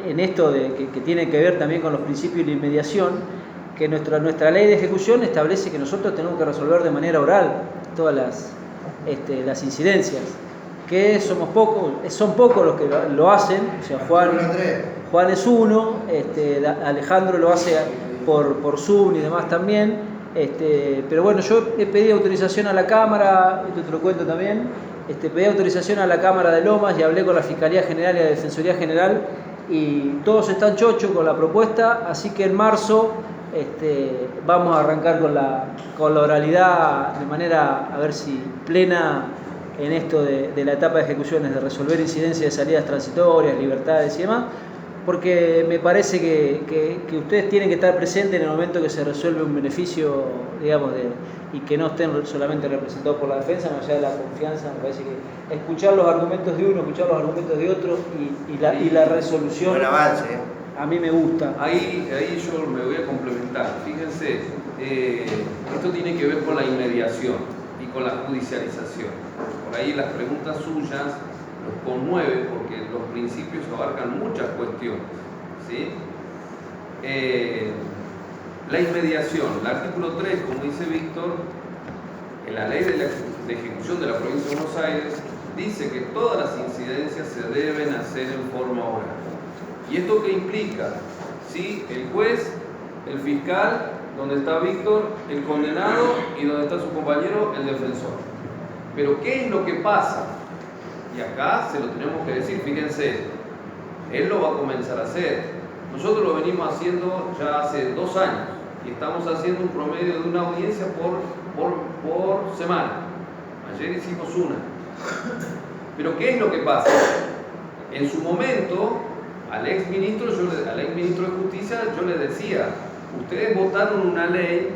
Speaker 3: en esto que tiene que ver también con los principios de la inmediación, que nuestra ley de ejecución establece que nosotros tenemos que resolver de manera oral todas las incidencias, que son pocos los que lo hacen. O sea, Juan es uno, Alejandro lo hace por Zoom y demás también. Pero bueno, yo he pedido autorización a la Cámara, esto te lo cuento también, pedí autorización a la Cámara de Lomas y hablé con la Fiscalía General y la Defensoría General, y todos están chochos con la propuesta, así que en marzo vamos a arrancar con la oralidad de manera, a ver si plena, en esto de la etapa de ejecuciones, de resolver incidencias de salidas transitorias, libertades y demás, porque me parece que ustedes tienen que estar presentes en el momento que se resuelve un beneficio, digamos, y que no estén solamente representados por la defensa, más allá de la confianza. Me parece que escuchar los argumentos de uno, escuchar los argumentos de otro y la resolución.
Speaker 6: Buen avance.
Speaker 3: A mí me gusta.
Speaker 1: Ahí yo me voy a complementar. Fíjense, esto tiene que ver con la inmediación y con la judicialización. Por ahí las preguntas suyas los conmueven, porque los principios abarcan muchas cuestiones, ¿sí? La inmediación, el artículo 3, como dice Víctor, en la ley de ejecución de la provincia de Buenos Aires, dice que todas las incidencias se deben hacer en forma oral. ¿Y esto qué implica? ¿Sí? El juez, el fiscal, donde está Víctor, el condenado, y donde está su compañero, el defensor. Pero ¿qué es lo que pasa? Y acá se lo tenemos que decir. Fíjense, él lo va a comenzar a hacer. Nosotros lo venimos haciendo ya hace 2 años y estamos haciendo un promedio de una audiencia por semana. Ayer hicimos una. Pero ¿qué es lo que pasa? En su momento, al ex ministro de Justicia, yo le decía, ustedes votaron una ley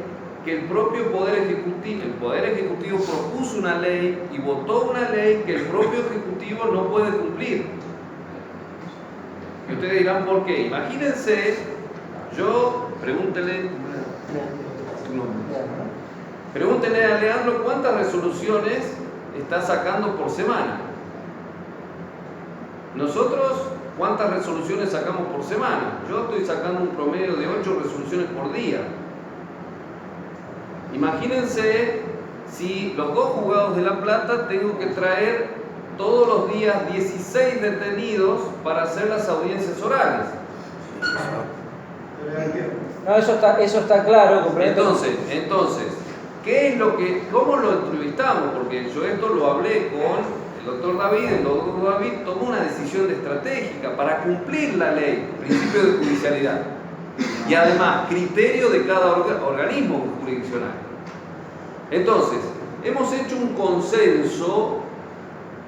Speaker 1: que el propio Poder Ejecutivo propuso una ley y votó una ley que el propio Ejecutivo no puede cumplir. Y ustedes dirán, ¿por qué? Imagínense, pregúntele tu nombre. Pregúntenle a Leandro cuántas resoluciones está sacando por semana. Nosotros, ¿cuántas resoluciones sacamos por semana? Yo estoy sacando un promedio de 8 resoluciones por día. Imagínense si los 2 juzgados de La Plata tengo que traer todos los días 16 detenidos para hacer las audiencias orales.
Speaker 3: No, eso está claro, comprendo.
Speaker 1: Entonces, ¿qué es cómo lo entrevistamos? Porque yo esto lo hablé con el doctor David. El doctor David tomó una decisión estratégica para cumplir la ley, principio de judicialidad, y además criterio de cada organismo jurisdiccional. Entonces, hemos hecho un consenso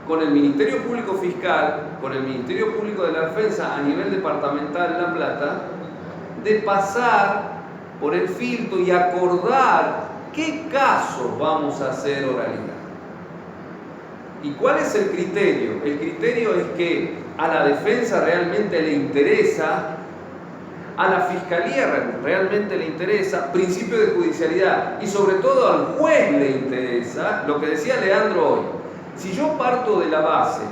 Speaker 1: con el Ministerio Público Fiscal, con el Ministerio Público de la Defensa a nivel departamental en La Plata, de pasar por el filtro y acordar qué casos vamos a hacer oralidad. ¿Y cuál es el criterio? El criterio es que a la defensa realmente le interesa, a la fiscalía realmente le interesa, principio de judicialidad, y sobre todo al juez le interesa, lo que decía Leandro hoy. Si yo parto de la base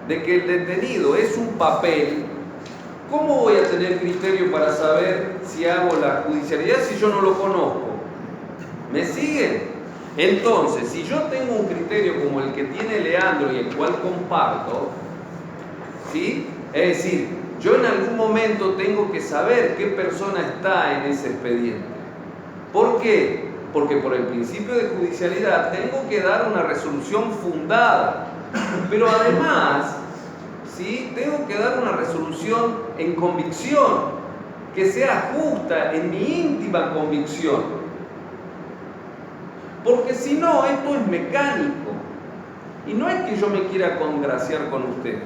Speaker 1: de que el detenido es un papel, ¿cómo voy a tener criterio para saber si hago la judicialidad si yo no lo conozco? ¿Me siguen? Entonces, si yo tengo un criterio como el que tiene Leandro y el cual comparto, ¿sí? Es decir, yo en algún momento tengo que saber qué persona está en ese expediente. ¿Por qué? Porque por el principio de judicialidad tengo que dar una resolución fundada, pero además, ¿sí? Tengo que dar una resolución en convicción, que sea justa en mi íntima convicción. Porque si no, esto es mecánico. Y no es que yo me quiera congraciar con ustedes.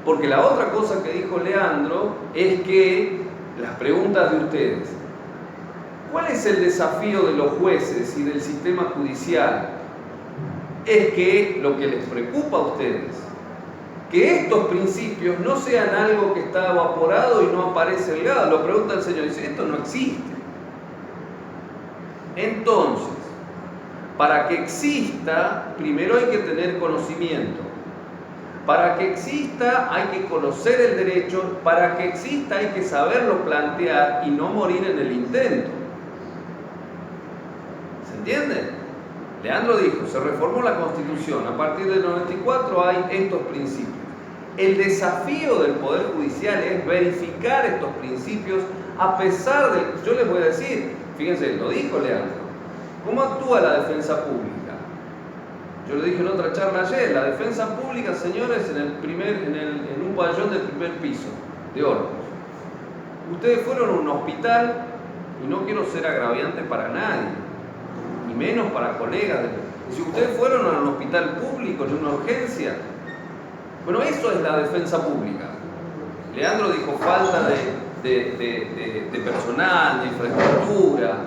Speaker 1: Porque la otra cosa que dijo Leandro es que las preguntas de ustedes, ¿cuál es el desafío de los jueces y del sistema judicial? Es que lo que les preocupa a ustedes, que estos principios no sean algo que está evaporado y no aparece delgado. Lo pregunta el Señor y dice, esto no existe. Entonces, para que exista, primero hay que tener conocimiento. Para que exista hay que conocer el derecho. Para que exista hay que saberlo plantear y no morir en el intento. ¿Se entiende? Leandro dijo, se reformó la Constitución. A partir del 94 hay estos principios. El desafío del Poder Judicial es verificar estos principios a pesar de... Yo les voy a decir, fíjense, lo dijo Leandro. ¿Cómo actúa la defensa pública? Yo lo dije en otra charla ayer, la defensa pública, señores, en un pabellón del primer piso de Hornos. Ustedes fueron a un hospital, y no quiero ser agraviante para nadie, y menos para colegas. Si ustedes fueron a un hospital público, en una urgencia, bueno, eso es la defensa pública. Leandro dijo falta de personal, de infraestructura.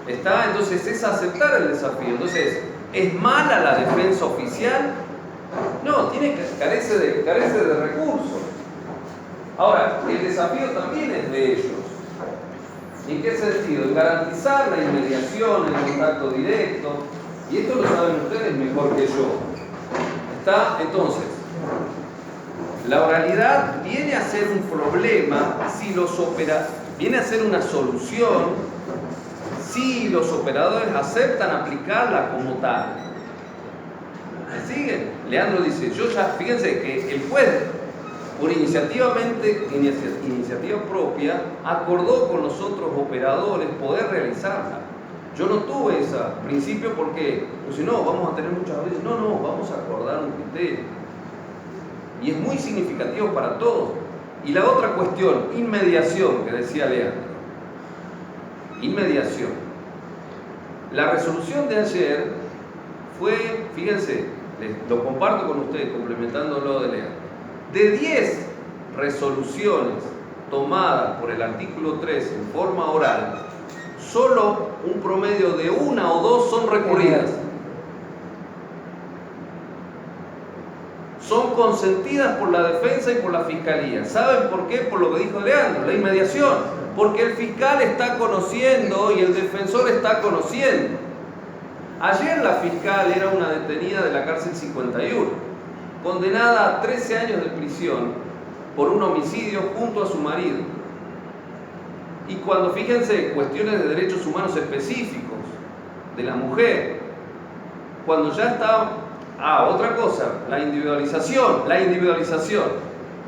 Speaker 1: Entonces es aceptar el desafío. Entonces, ¿es mala la defensa oficial? No, carece de recursos. Ahora, el desafío también es de ellos. ¿En qué sentido? En garantizar la inmediación, el contacto directo. Y esto lo saben ustedes mejor que yo. Entonces, la oralidad viene a ser un problema viene a ser una solución si los operadores aceptan aplicarla como tal. ¿Me siguen? Leandro dice, fíjense que el juez, por iniciativa propia, acordó con los otros operadores poder realizarla. Yo no tuve ese principio porque, pues si no, vamos a tener muchas veces, no, vamos a acordar un criterio. Y es muy significativo para todos. Y la otra cuestión, inmediación, que decía Leandro. Inmediación. La resolución de ayer fue, fíjense, lo comparto con ustedes, complementándolo de Leandro. De 10 resoluciones tomadas por el artículo 3 en forma oral, solo un promedio de 1 o 2 son recurridas. Son consentidas por la defensa y por la fiscalía. ¿Saben por qué? Por lo que dijo Leandro, la inmediación. Porque el fiscal está conociendo y el defensor está conociendo. Ayer la fiscal era una detenida de la cárcel 51, condenada a 13 años de prisión por un homicidio junto a su marido. Y cuando, fíjense, cuestiones de derechos humanos específicos de la mujer, cuando ya está... otra cosa, la individualización.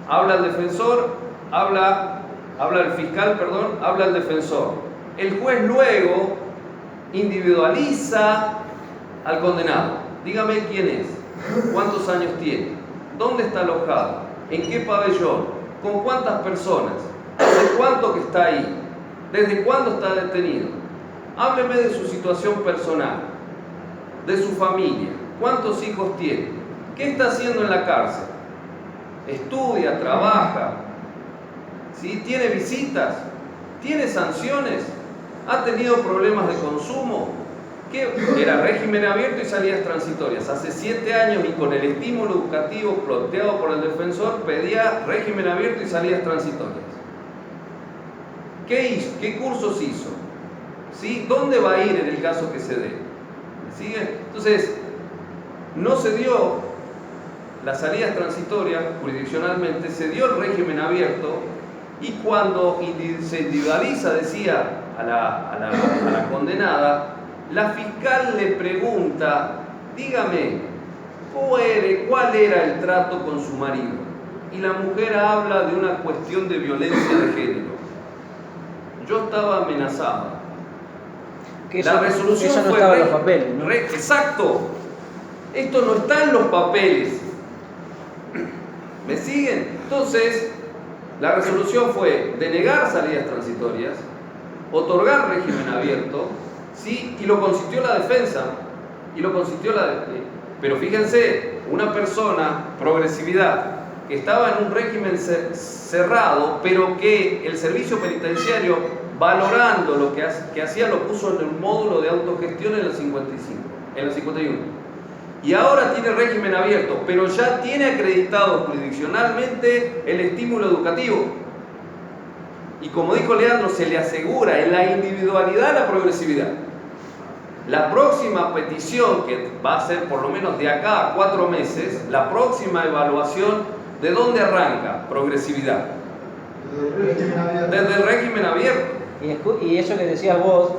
Speaker 1: Habla el defensor, habla el fiscal, perdón, habla el defensor. El juez luego individualiza al condenado. Dígame quién es, cuántos años tiene, dónde está alojado, en qué pabellón, con cuántas personas, hace cuánto que está ahí, desde cuándo está detenido. Hábleme de su situación personal, de su familia, cuántos hijos tiene, qué está haciendo en la cárcel, estudia, trabaja, ¿sí? ¿Tiene visitas? ¿Tiene sanciones? ¿Ha tenido problemas de consumo? ¿Qué? Era régimen abierto y salidas transitorias. Hace 7 años y con el estímulo educativo planteado por el defensor pedía régimen abierto y salidas transitorias. ¿Qué hizo? ¿Qué cursos hizo? ¿Sí? ¿Dónde va a ir en el caso que se dé? ¿Me sigue? Entonces, no se dio las salidas transitorias jurisdiccionalmente, se dio el régimen abierto y cuando se individualiza, decía a la condenada, la fiscal le pregunta, dígame, ¿cuál era el trato con su marido? Y la mujer habla de una cuestión de violencia de género. Yo estaba amenazada.
Speaker 3: Que
Speaker 1: la resolución
Speaker 3: eso no
Speaker 1: fue
Speaker 3: estaba en los papeles, ¿no?
Speaker 1: Exacto. Esto no está en los papeles. ¿Me siguen? Entonces, la resolución fue denegar salidas transitorias, otorgar régimen abierto, ¿sí? Y lo consintió la defensa. Pero fíjense, una persona, progresividad, que estaba en un régimen cerrado, pero que el servicio penitenciario, valorando lo que hacía, lo puso en el módulo de autogestión en la 51. Y ahora tiene régimen abierto, pero ya tiene acreditado jurisdiccionalmente el estímulo educativo. Y como dijo Leandro, se le asegura en la individualidad la progresividad. La próxima petición, que va a ser por lo menos de acá a 4 meses, la próxima evaluación, ¿de dónde arranca? Progresividad. Desde el régimen abierto.
Speaker 3: Y eso que decías vos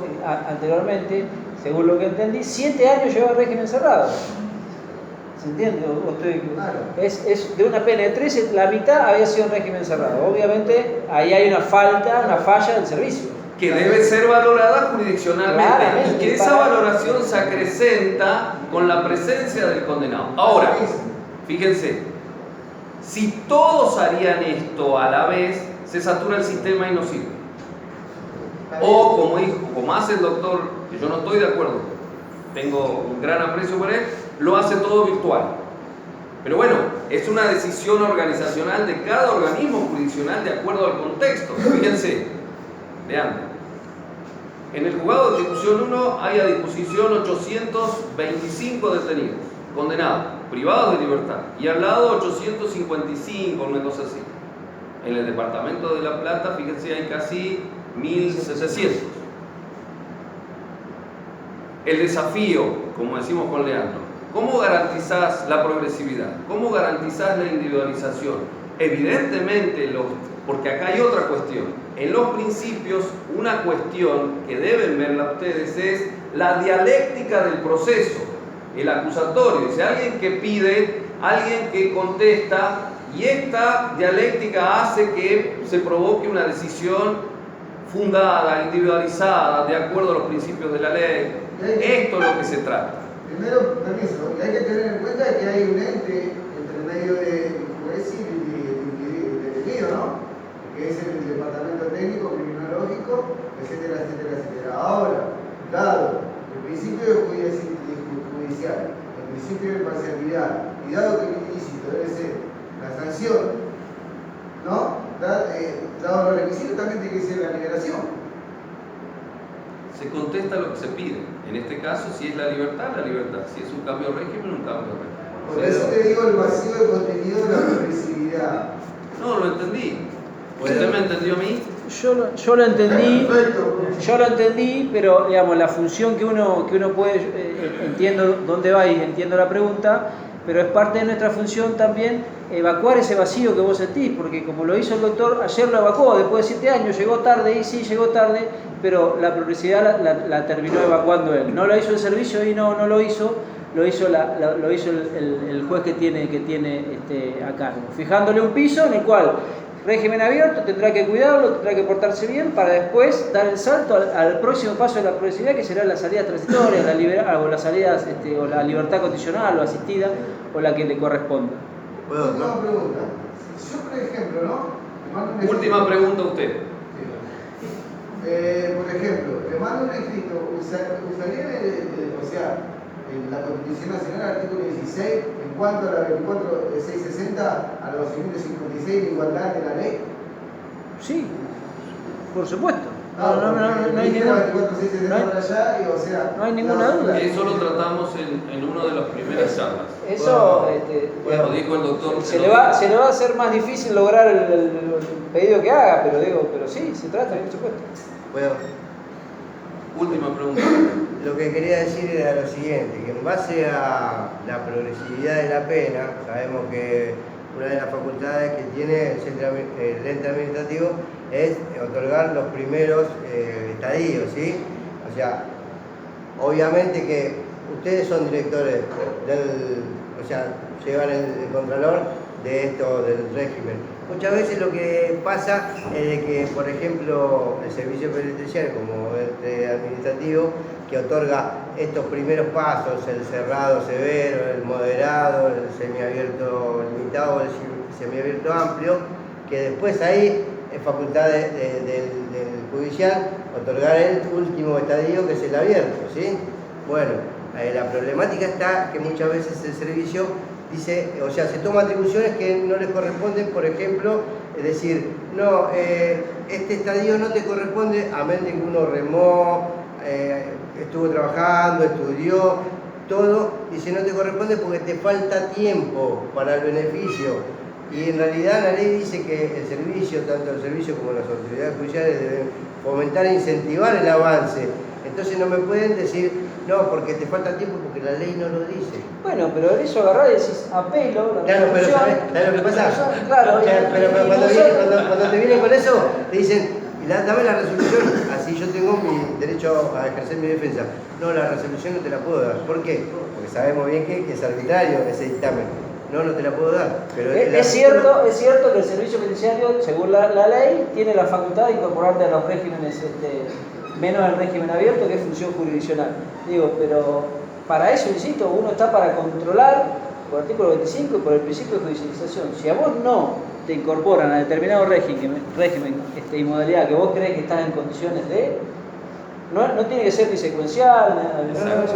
Speaker 3: anteriormente, según lo que entendí, 7 años lleva el régimen cerrado. ¿Se entiende? Es de una pena de 13, la mitad había sido en régimen cerrado. Obviamente ahí hay una falla del servicio.
Speaker 1: Que debe ser valorada jurisdiccionalmente y que esa valoración se acrecenta con la presencia del condenado. Ahora, fíjense, si todos harían esto a la vez, se satura el sistema y no sirve. O como hace el doctor, que yo no estoy de acuerdo, tengo un gran aprecio por él, lo hace todo virtual. Pero bueno, es una decisión organizacional de cada organismo jurisdiccional de acuerdo al contexto. Fíjense, vean, en el juzgado de discusión 1 hay a disposición 825 detenidos, condenados, privados de libertad, y al lado 855, una cosa así. En el departamento de La Plata, fíjense, hay casi 1700. El desafío, como decimos con Leandro, ¿cómo garantizás la progresividad? ¿Cómo garantizás la individualización? Evidentemente, porque acá hay otra cuestión. En los principios, una cuestión que deben verla ustedes es la dialéctica del proceso, el acusatorio. Es alguien que pide, alguien que contesta, y esta dialéctica hace que se provoque una decisión fundada, individualizada, de acuerdo a los principios de la ley. Esto es lo que se trata.
Speaker 8: Primero, permiso, y hay que tener en cuenta que hay un ente entre medio de juez y detenido, ¿no? Que es el departamento técnico, criminológico, etcétera, etcétera, etcétera. Ahora, dado el principio judicial, el principio de imparcialidad, y dado que el ilícito debe ser la sanción, ¿no? Dado los requisitos, también tiene que ser la liberación.
Speaker 1: Se contesta lo que se pide. En este caso, si es la libertad. Si es un cambio de régimen, un cambio de régimen.
Speaker 8: Por eso te digo el vacío de contenido de la progresividad.
Speaker 1: No, lo entendí. ¿Usted me entendió a mí?
Speaker 3: Yo lo entendí, pero digamos, la función que uno puede, entiendo dónde va y entiendo la pregunta, pero es parte de nuestra función también evacuar ese vacío que vos sentís, porque como lo hizo el doctor, ayer lo evacuó, después de 7 años, llegó tarde, y sí, llegó tarde, pero la progresividad la terminó evacuando él. No lo hizo el servicio y no lo hizo, lo hizo el juez que tiene a cargo, fijándole un piso en el cual régimen abierto tendrá que cuidarlo, tendrá que portarse bien para después dar el salto al próximo paso de la progresividad, que será la salida transitoria, o la salida o la libertad condicional o asistida, o la que le corresponda.
Speaker 8: Última pregunta. Yo, por ejemplo, ¿no?
Speaker 1: Última pregunta a usted.
Speaker 8: Por ejemplo, le mando un escrito, usaría en la Constitución Nacional, artículo 16, en cuanto a la 24660, a los 256 de igualdad de la ley.
Speaker 3: Sí, por supuesto.
Speaker 8: No
Speaker 3: hay ninguna duda.
Speaker 1: Eso lo tratamos en una de las primeras charlas.
Speaker 3: Eso,
Speaker 1: bueno, dijo el doctor.
Speaker 3: Se le va a hacer más difícil lograr el pedido que haga, pero sí, se trata, por supuesto.
Speaker 6: Bueno,
Speaker 1: última pregunta.
Speaker 6: Lo que quería decir era lo siguiente, que en base a la progresividad de la pena, sabemos que una de las facultades que tiene el ente administrativo es otorgar los primeros estadios, ¿sí? O sea, obviamente que ustedes son directores llevan el contralor de esto, del régimen. Muchas veces lo que pasa es de que, por ejemplo, el servicio penitenciario como ente administrativo, que otorga estos primeros pasos, el cerrado severo, el moderado, el semiabierto limitado, el semiabierto amplio, que después ahí es facultad del judicial otorgar el último estadio, que es el abierto, ¿sí? Bueno, la problemática está que muchas veces el servicio dice, se toma atribuciones que no les corresponden, por ejemplo, es decir, no, este estadio no te corresponde, a menos de que uno remó, estuvo trabajando, estudió, todo, dice no te corresponde porque te falta tiempo para el beneficio. Y en realidad la ley dice que el servicio, tanto el servicio como las autoridades judiciales, deben fomentar e incentivar el avance. Entonces no me pueden decir, no, porque te falta tiempo, porque la ley no lo dice.
Speaker 3: Bueno, pero eso agarrás y decís, apelo,
Speaker 6: claro, pero ¿sabes lo que pasa?
Speaker 3: Claro,
Speaker 6: pero cuando te vienen con eso, te dicen, dame la resolución, así yo tengo mi derecho a ejercer mi defensa. No, la resolución no te la puedo dar. ¿Por qué? Porque sabemos bien que es arbitrario ese dictamen. No te la puedo dar. Pero
Speaker 3: es cierto que el servicio penitenciario, según la ley, tiene la facultad de incorporarte a los regímenes, menos el régimen abierto, que es función jurisdiccional. Digo, pero para eso, insisto, uno está para controlar por el artículo 25 y por el principio de judicialización. Si a vos no te incorporan a determinado régimen y modalidad que vos crees que estás en condiciones de, no tiene que ser ni secuencial,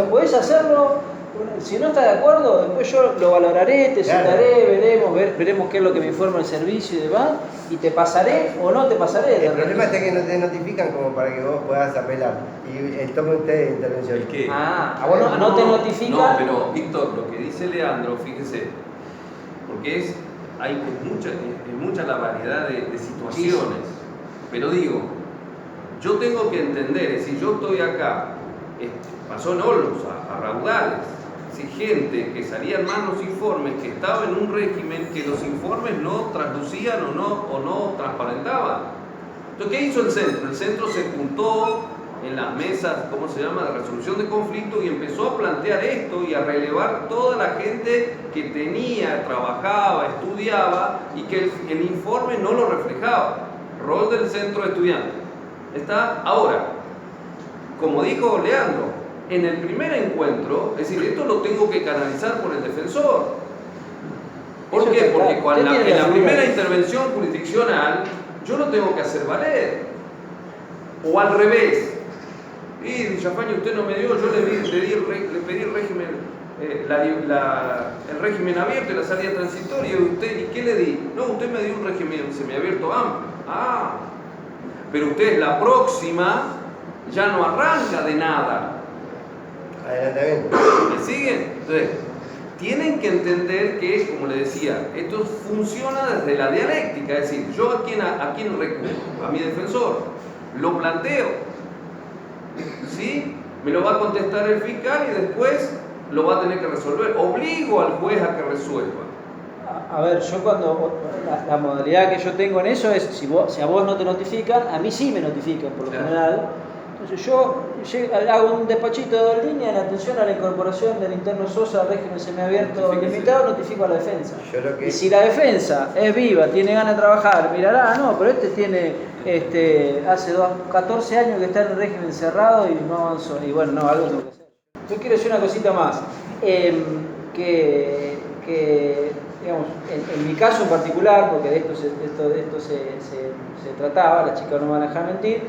Speaker 3: podés hacerlo. Si no estás de acuerdo, después yo lo valoraré, te citaré, veremos qué es lo que me informa el servicio y demás, y te pasaré o no te pasaré.
Speaker 6: El problema es que no te notifican como para que vos puedas apelar. Y tome usted intervención.
Speaker 1: ¿El qué?
Speaker 3: No te notifican.
Speaker 1: No, pero Víctor, lo que dice Leandro, fíjese, porque hay mucha la variedad de situaciones. Pero digo, yo tengo que entender, es decir, yo estoy acá, pasó en Olmos, a raudales. Gente que salían mal los informes, que estaba en un régimen que los informes no traslucían o no transparentaban. Entonces, ¿qué hizo el centro? El centro se juntó en las mesas, ¿cómo se llama?, de resolución de conflictos y empezó a plantear esto y a relevar toda la gente que tenía, trabajaba, estudiaba y que el informe no lo reflejaba. Rol del centro de estudiantes. ¿Está? Ahora, como dijo Leandro, en el primer encuentro, es decir, esto lo tengo que canalizar por el defensor. ¿Por qué? Porque en la primera intervención jurisdiccional yo lo tengo que hacer valer. O al revés. Y Villafañe, usted no me dio, yo le pedí el régimen, el régimen abierto y la salida transitoria. ¿Y qué le di? No, usted me dio un régimen semiabierto amplio. Pero usted la próxima ya no arranca de nada.
Speaker 6: Adelantamiento.
Speaker 1: ¿Me siguen? Entonces, tienen que entender que, como le decía, esto funciona desde la dialéctica, es decir, yo a quién recurro, a mi defensor, lo planteo, ¿sí? Me lo va a contestar el fiscal y después lo va a tener que resolver, obligo al juez a que resuelva.
Speaker 3: A ver, yo cuando la modalidad que yo tengo en eso es, si a vos no te notifican, a mí sí me notifican por lo general. Entonces yo hago un despachito de 2 líneas en atención a la incorporación del interno Sosa al régimen semiabierto limitado, notifico a la defensa. Y si la defensa es viva, tiene ganas de trabajar, mirará, no, pero tiene hace 14 años que está en el régimen cerrado y no avanzó. Y bueno, no, algo tengo que hacer. Yo quiero decir una cosita más, que digamos, en mi caso en particular, porque de esto se trataba, la chica no me van a dejar mentir,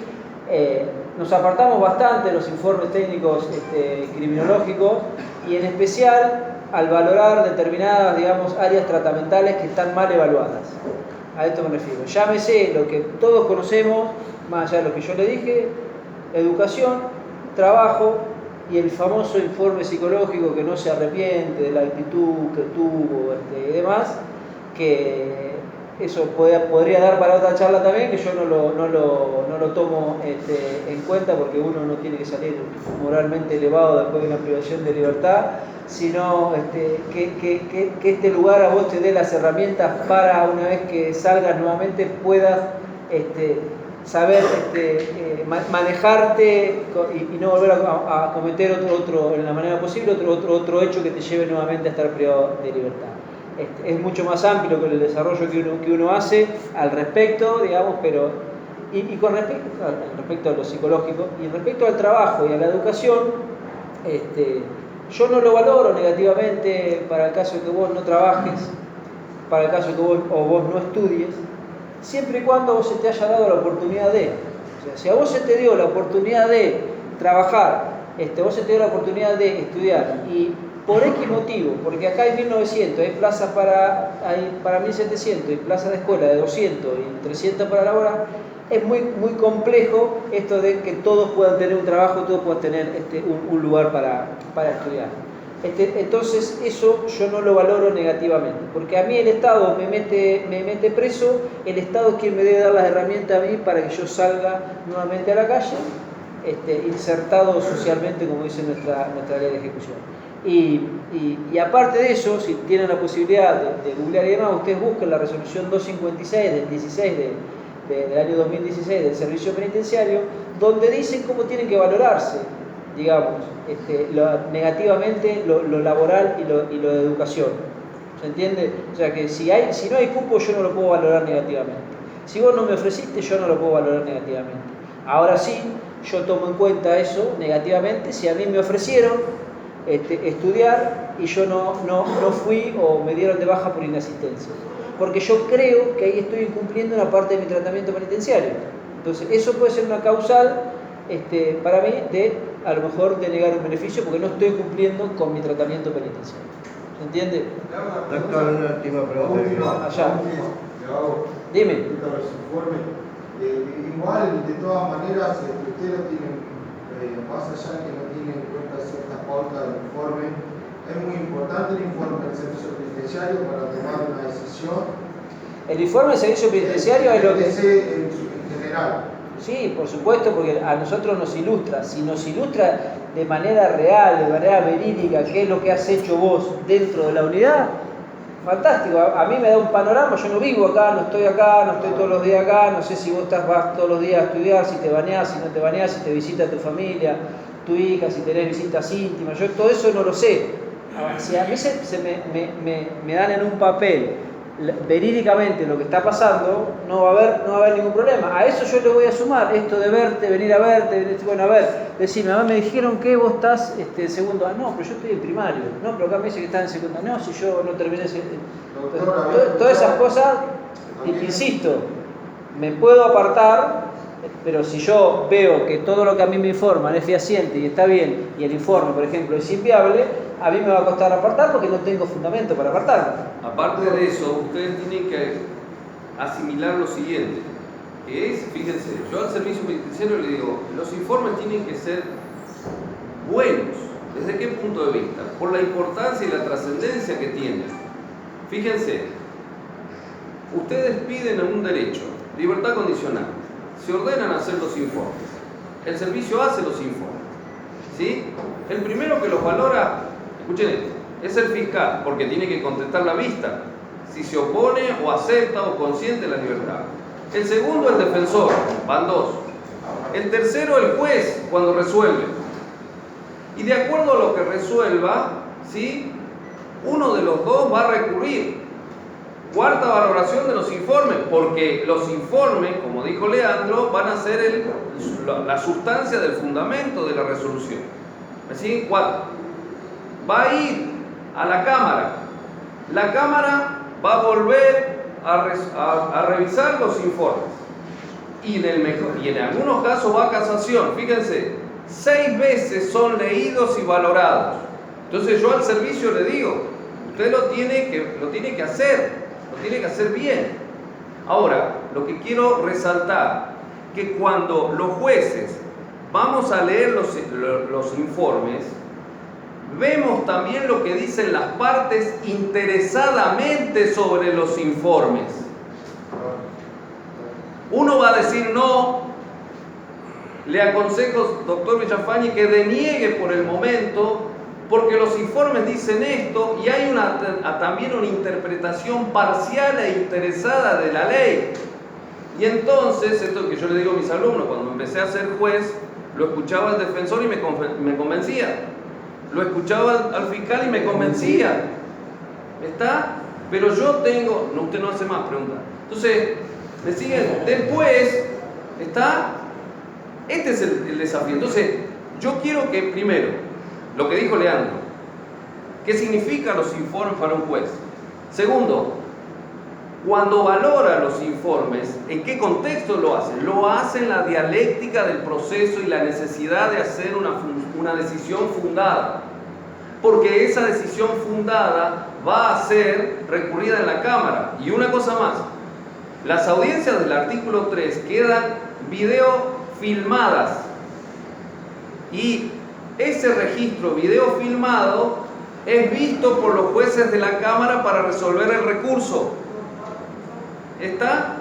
Speaker 3: nos apartamos bastante de los informes técnicos criminológicos y en especial al valorar determinadas, digamos, áreas tratamentales que están mal evaluadas. A esto me refiero. Llámese lo que todos conocemos, más allá de lo que yo le dije, educación, trabajo y el famoso informe psicológico que no se arrepiente de la actitud que tuvo y demás, que eso podría dar para otra charla también, que yo no lo tomo en cuenta porque uno no tiene que salir moralmente elevado después de una privación de libertad, sino que este lugar a vos te dé las herramientas para una vez que salgas nuevamente puedas saber manejarte y no volver a cometer otro en la manera posible otro hecho que te lleve nuevamente a estar privado de libertad. Es mucho más amplio que el desarrollo que uno hace al respecto, digamos, pero con respecto a lo psicológico y respecto al trabajo y a la educación, yo no lo valoro negativamente para el caso de que vos no trabajes, para el caso de que vos no estudies, siempre y cuando vos se te haya dado la oportunidad de. O sea, si a vos se te dio la oportunidad de trabajar, vos se te dio la oportunidad de estudiar y por X motivo, porque acá hay 1900, hay plazas para 1700, hay plazas de escuela de 200 y 300 para laborar, es muy complejo esto de que todos puedan tener un trabajo, todos puedan tener un lugar para estudiar. Entonces eso yo no lo valoro negativamente, porque a mí el Estado me mete preso, el Estado es quien me debe dar las herramientas a mí para que yo salga nuevamente a la calle, insertado socialmente, como dice nuestra ley de ejecución. Y aparte de eso, si tienen la posibilidad de googlear y demás, ustedes busquen la resolución 256 del 16 del año 2016 del servicio penitenciario, donde dicen cómo tienen que valorarse, digamos, negativamente lo laboral y lo de educación. ¿Se entiende? O sea que si no hay cupo, yo no lo puedo valorar negativamente. Si vos no me ofreciste, yo no lo puedo valorar negativamente. Ahora sí, yo tomo en cuenta eso negativamente si a mí me ofrecieron estudiar y yo no fui o me dieron de baja por inasistencia. Porque yo creo que ahí estoy incumpliendo una parte de mi tratamiento penitenciario. Entonces, eso puede ser una causal para mí a lo mejor de negar un beneficio porque no estoy cumpliendo con mi tratamiento penitenciario. ¿Se entiende?
Speaker 6: Doctor, una última pregunta.
Speaker 3: Allá. Dime.
Speaker 9: Igual, de todas maneras, ustedes no tienen, más allá que no tienen en cuenta ciertas pautas del informe, es muy importante el informe del servicio penitenciario para tomar una decisión.
Speaker 3: El informe del servicio penitenciario es lo que...
Speaker 9: En general.
Speaker 3: Sí, por supuesto, porque a nosotros nos ilustra. Si nos ilustra de manera real, de manera verídica, qué es lo que has hecho vos dentro de la unidad, fantástico. A mí me da un panorama, yo no vivo acá, no estoy todos los días acá, no sé si vos vas todos los días a estudiar, si te bañás, si no te bañás, si te visita tu familia, tu hija, si tenés visitas íntimas, yo todo eso no lo sé. Si a mí me dan en un papel verídicamente lo que está pasando, no va a haber ningún problema. A eso yo le voy a sumar esto de verte, venir a verte, bueno, a ver, decirme, me dijeron que vos estás en segundo, no, pero yo estoy en primario, no, pero acá me dice que estás en secundario, no, si yo no terminé todas esas cosas, insisto, me puedo apartar, pero si yo veo que todo lo que a mí me informan es fehaciente y está bien, y el informe, por ejemplo, es inviable, a mí me va a costar apartar porque no tengo fundamento para apartarme.
Speaker 1: Aparte de eso, ustedes tienen que asimilar lo siguiente, que es, fíjense, yo al servicio penitenciario le digo, los informes tienen que ser buenos, ¿Desde qué punto de vista? Por la importancia y la trascendencia que tiene. Fíjense, ustedes piden un derecho, libertad condicional, se ordenan a hacer los informes, el servicio hace los informes, ¿sí? El primero que los valora, escuchen esto, es el fiscal, porque tiene que contestar la vista, si se opone o acepta o consiente la libertad. El segundo, el defensor, van dos. El tercero, el juez, cuando resuelve. Y de acuerdo a lo que resuelva, ¿sí?, uno de los dos va a recurrir. Cuarta valoración de los informes, porque los informes, como dijo Leandro, van a ser la sustancia del fundamento de la resolución. ¿Así? Cuatro. Va a ir a la Cámara. La Cámara va a volver a revisar los informes. Y en algunos casos va a casación. Fíjense, 6 veces son leídos y valorados. Entonces yo al servicio le digo, usted lo tiene que hacer bien. Ahora, lo que quiero resaltar, que cuando los jueces vamos a leer los informes, vemos también lo que dicen las partes interesadamente sobre los informes. Uno va a decir no, le aconsejo, doctor Villafañe, que deniegue por el momento, porque los informes dicen esto y hay también una interpretación parcial e interesada de la ley. Y entonces, esto que yo le digo a mis alumnos, cuando empecé a ser juez, lo escuchaba al defensor y me convencía. Lo escuchaba al fiscal y me convencía. ¿Está? Pero yo tengo... No, usted no hace más preguntas. Entonces, me siguen. Después, ¿está? Este es el desafío. Entonces, yo quiero que primero, lo que dijo Leandro, ¿qué significan los informes para un juez? Segundo, cuando valora los informes, ¿en qué contexto lo hace? Lo hace en la dialéctica del proceso y la necesidad de hacer una decisión fundada. Porque esa decisión fundada va a ser recurrida en la Cámara. Y una cosa más, las audiencias del artículo 3 quedan video filmadas. Y ese registro video filmado es visto por los jueces de la Cámara para resolver el recurso. ¿Está?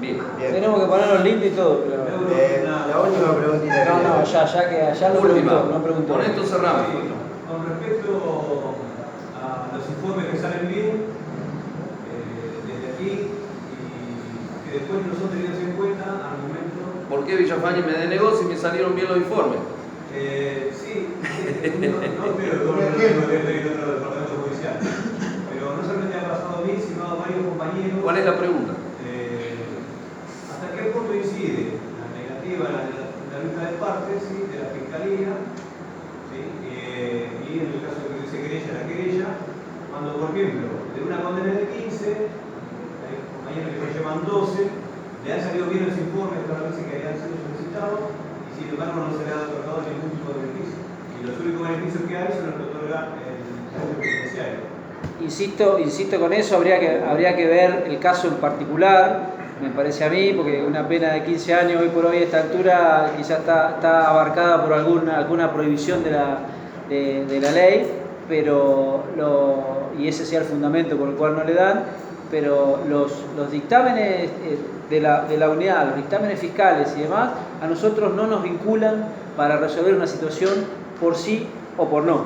Speaker 1: Bien.
Speaker 3: Tenemos que poner los links y todo. Pero...
Speaker 6: la última preguntita.
Speaker 3: No, ya que allá lo preguntó.
Speaker 1: Con esto cerramos.
Speaker 10: Con respecto a los informes que salen bien, desde aquí, y que después no son tenidos en cuenta al momento.
Speaker 1: ¿Por qué Villafañe me denegó si me salieron bien los informes?
Speaker 10: Sí, no espero todo el tiempo de otro departamento judicial. Pero no solamente ha pasado a mí, sino a varios compañeros.
Speaker 1: ¿Cuál es la pregunta?
Speaker 10: ¿Hasta qué punto incide la negativa, la lista de partes, ¿sí?, de la Fiscalía, ¿sí?, y en el caso de que se querella, la querella, cuando, por ejemplo, de una condena de 15, hay compañeros que se llevan 12, le han salido bien los informes todas las veces que habían sido solicitados, y sin embargo no se le ha otorgado ningún tipo de beneficio. Y los únicos beneficios que hay son los que otorga el juez penitenciario.
Speaker 3: Insisto con eso, habría que ver el caso en particular, me parece a mí, porque una pena de 15 años hoy por hoy a esta altura quizás está abarcada por alguna prohibición de la ley, pero y ese sea el fundamento por el cual no le dan, pero los dictámenes de la unidad, los dictámenes fiscales y demás, a nosotros no nos vinculan para resolver una situación por sí o por no.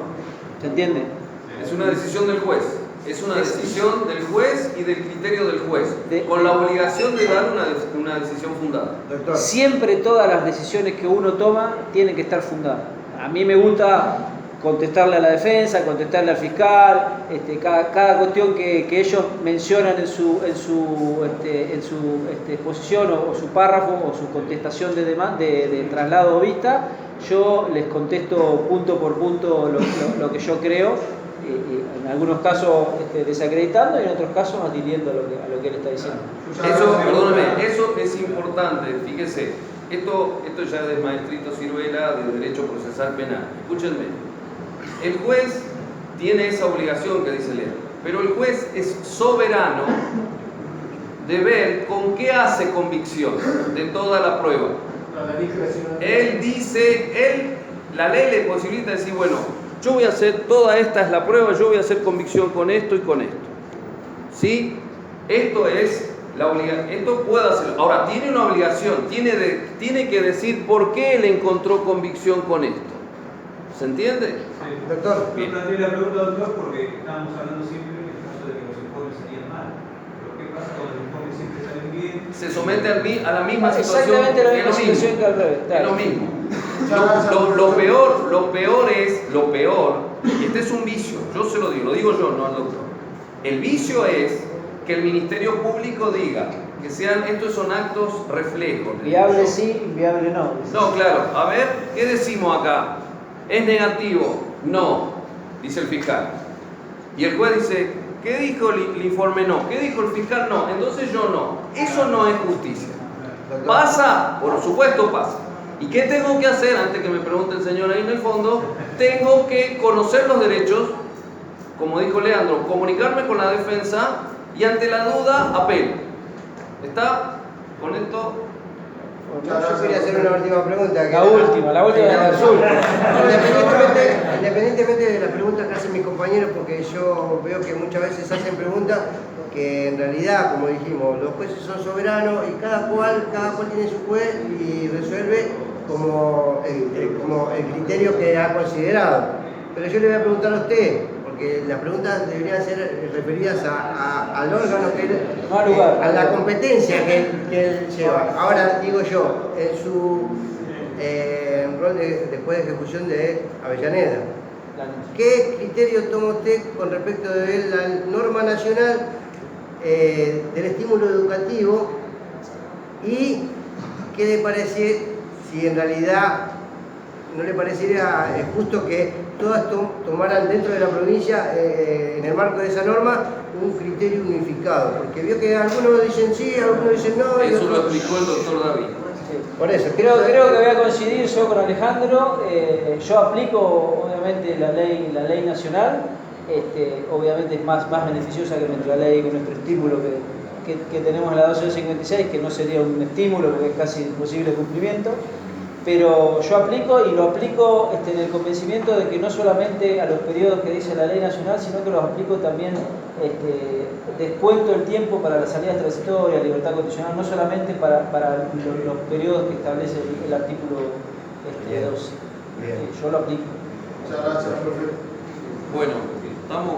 Speaker 3: ¿Se entiende?
Speaker 1: Es una decisión del juez. Es una decisión del juez y del criterio del juez, con la obligación de dar una decisión fundada.
Speaker 6: Doctor.
Speaker 3: Siempre todas las decisiones que uno toma tienen que estar fundadas. A mí me gusta contestarle a la defensa, contestarle al fiscal, cada cuestión que ellos mencionan en su exposición o su párrafo o su contestación de traslado o vista, yo les contesto punto por punto lo que yo creo. En algunos casos desacreditando y en otros casos adhiriendo a lo que él está diciendo.
Speaker 1: Eso es importante, fíjese, esto ya es de maestrito Ciruela de Derecho Procesal Penal. Escúchenme, el juez tiene esa obligación que dice Leandro, pero el juez es soberano de ver con qué hace convicción de toda la prueba. Él dice, la ley le posibilita decir, bueno, yo voy a hacer, toda esta es la prueba, yo voy a hacer convicción con esto y con esto. ¿Sí? Esto es la obligación, esto puede hacerlo. Ahora, tiene una obligación, tiene que decir por qué él encontró convicción con esto. ¿Se entiende?
Speaker 10: Sí.
Speaker 6: Doctor.
Speaker 10: Yo planteé la pregunta, doctor, porque estábamos hablando siempre en el caso de que los informes salían mal. Pero ¿qué pasa cuando los informes siempre salen bien?
Speaker 1: Se somete a la misma situación.
Speaker 3: Exactamente la misma
Speaker 1: es lo
Speaker 3: situación
Speaker 1: mismo.
Speaker 3: que al revés.
Speaker 1: Es lo mismo. Lo peor, y este es un vicio, yo se lo digo yo, no al doctor. El vicio es que el Ministerio Público diga que estos son actos reflejos.
Speaker 3: Viable sí, inviable no.
Speaker 1: No, claro. A ver, ¿qué decimos acá? ¿Es negativo? No, dice el fiscal. Y el juez dice, ¿qué dijo el informe? No. ¿Qué dijo el fiscal? No. Entonces yo no. Eso no es justicia. ¿Pasa? Por supuesto pasa. ¿Y qué tengo que hacer? Antes que me pregunte el señor ahí en el fondo, tengo que conocer los derechos, como dijo Leandro, comunicarme con la defensa y ante la duda, apelo. ¿Está? Con esto.
Speaker 6: Yo quería hacer una última pregunta.
Speaker 3: La última de la azul.
Speaker 6: Independientemente de las preguntas que hacen mis compañeros, porque yo veo que muchas veces hacen preguntas que en realidad, como dijimos, los jueces son soberanos y cada cual tiene su juez y resuelve como el criterio que ha considerado. Pero yo le voy a preguntar a usted, porque las preguntas deberían ser referidas al órgano a la competencia que él lleva. Ahora digo yo, en su rol de juez de ejecución de Avellaneda, ¿qué criterio toma usted con respecto de la norma nacional del estímulo educativo y qué le parece, si en realidad no le parecería justo que todas tomaran dentro de la provincia, en el marco de esa norma, un criterio unificado? Porque vio que algunos dicen sí, algunos dicen no.
Speaker 1: Eso lo explicó el doctor David.
Speaker 6: Por eso.
Speaker 3: Creo que voy a coincidir yo con Alejandro. Yo aplico obviamente la ley nacional. Obviamente es más beneficiosa que nuestra ley, que nuestro estímulo que tenemos en la 1256, que no sería un estímulo porque es casi imposible de cumplimiento. Pero yo aplico y lo aplico en el convencimiento de que no solamente a los periodos que dice la ley nacional, sino que los aplico también, descuento el tiempo para las salidas transitorias, libertad condicional, no solamente para los periodos que establece el artículo 12.
Speaker 6: Bien.
Speaker 3: Yo lo aplico.
Speaker 9: Muchas gracias, profe.
Speaker 1: Bueno, estamos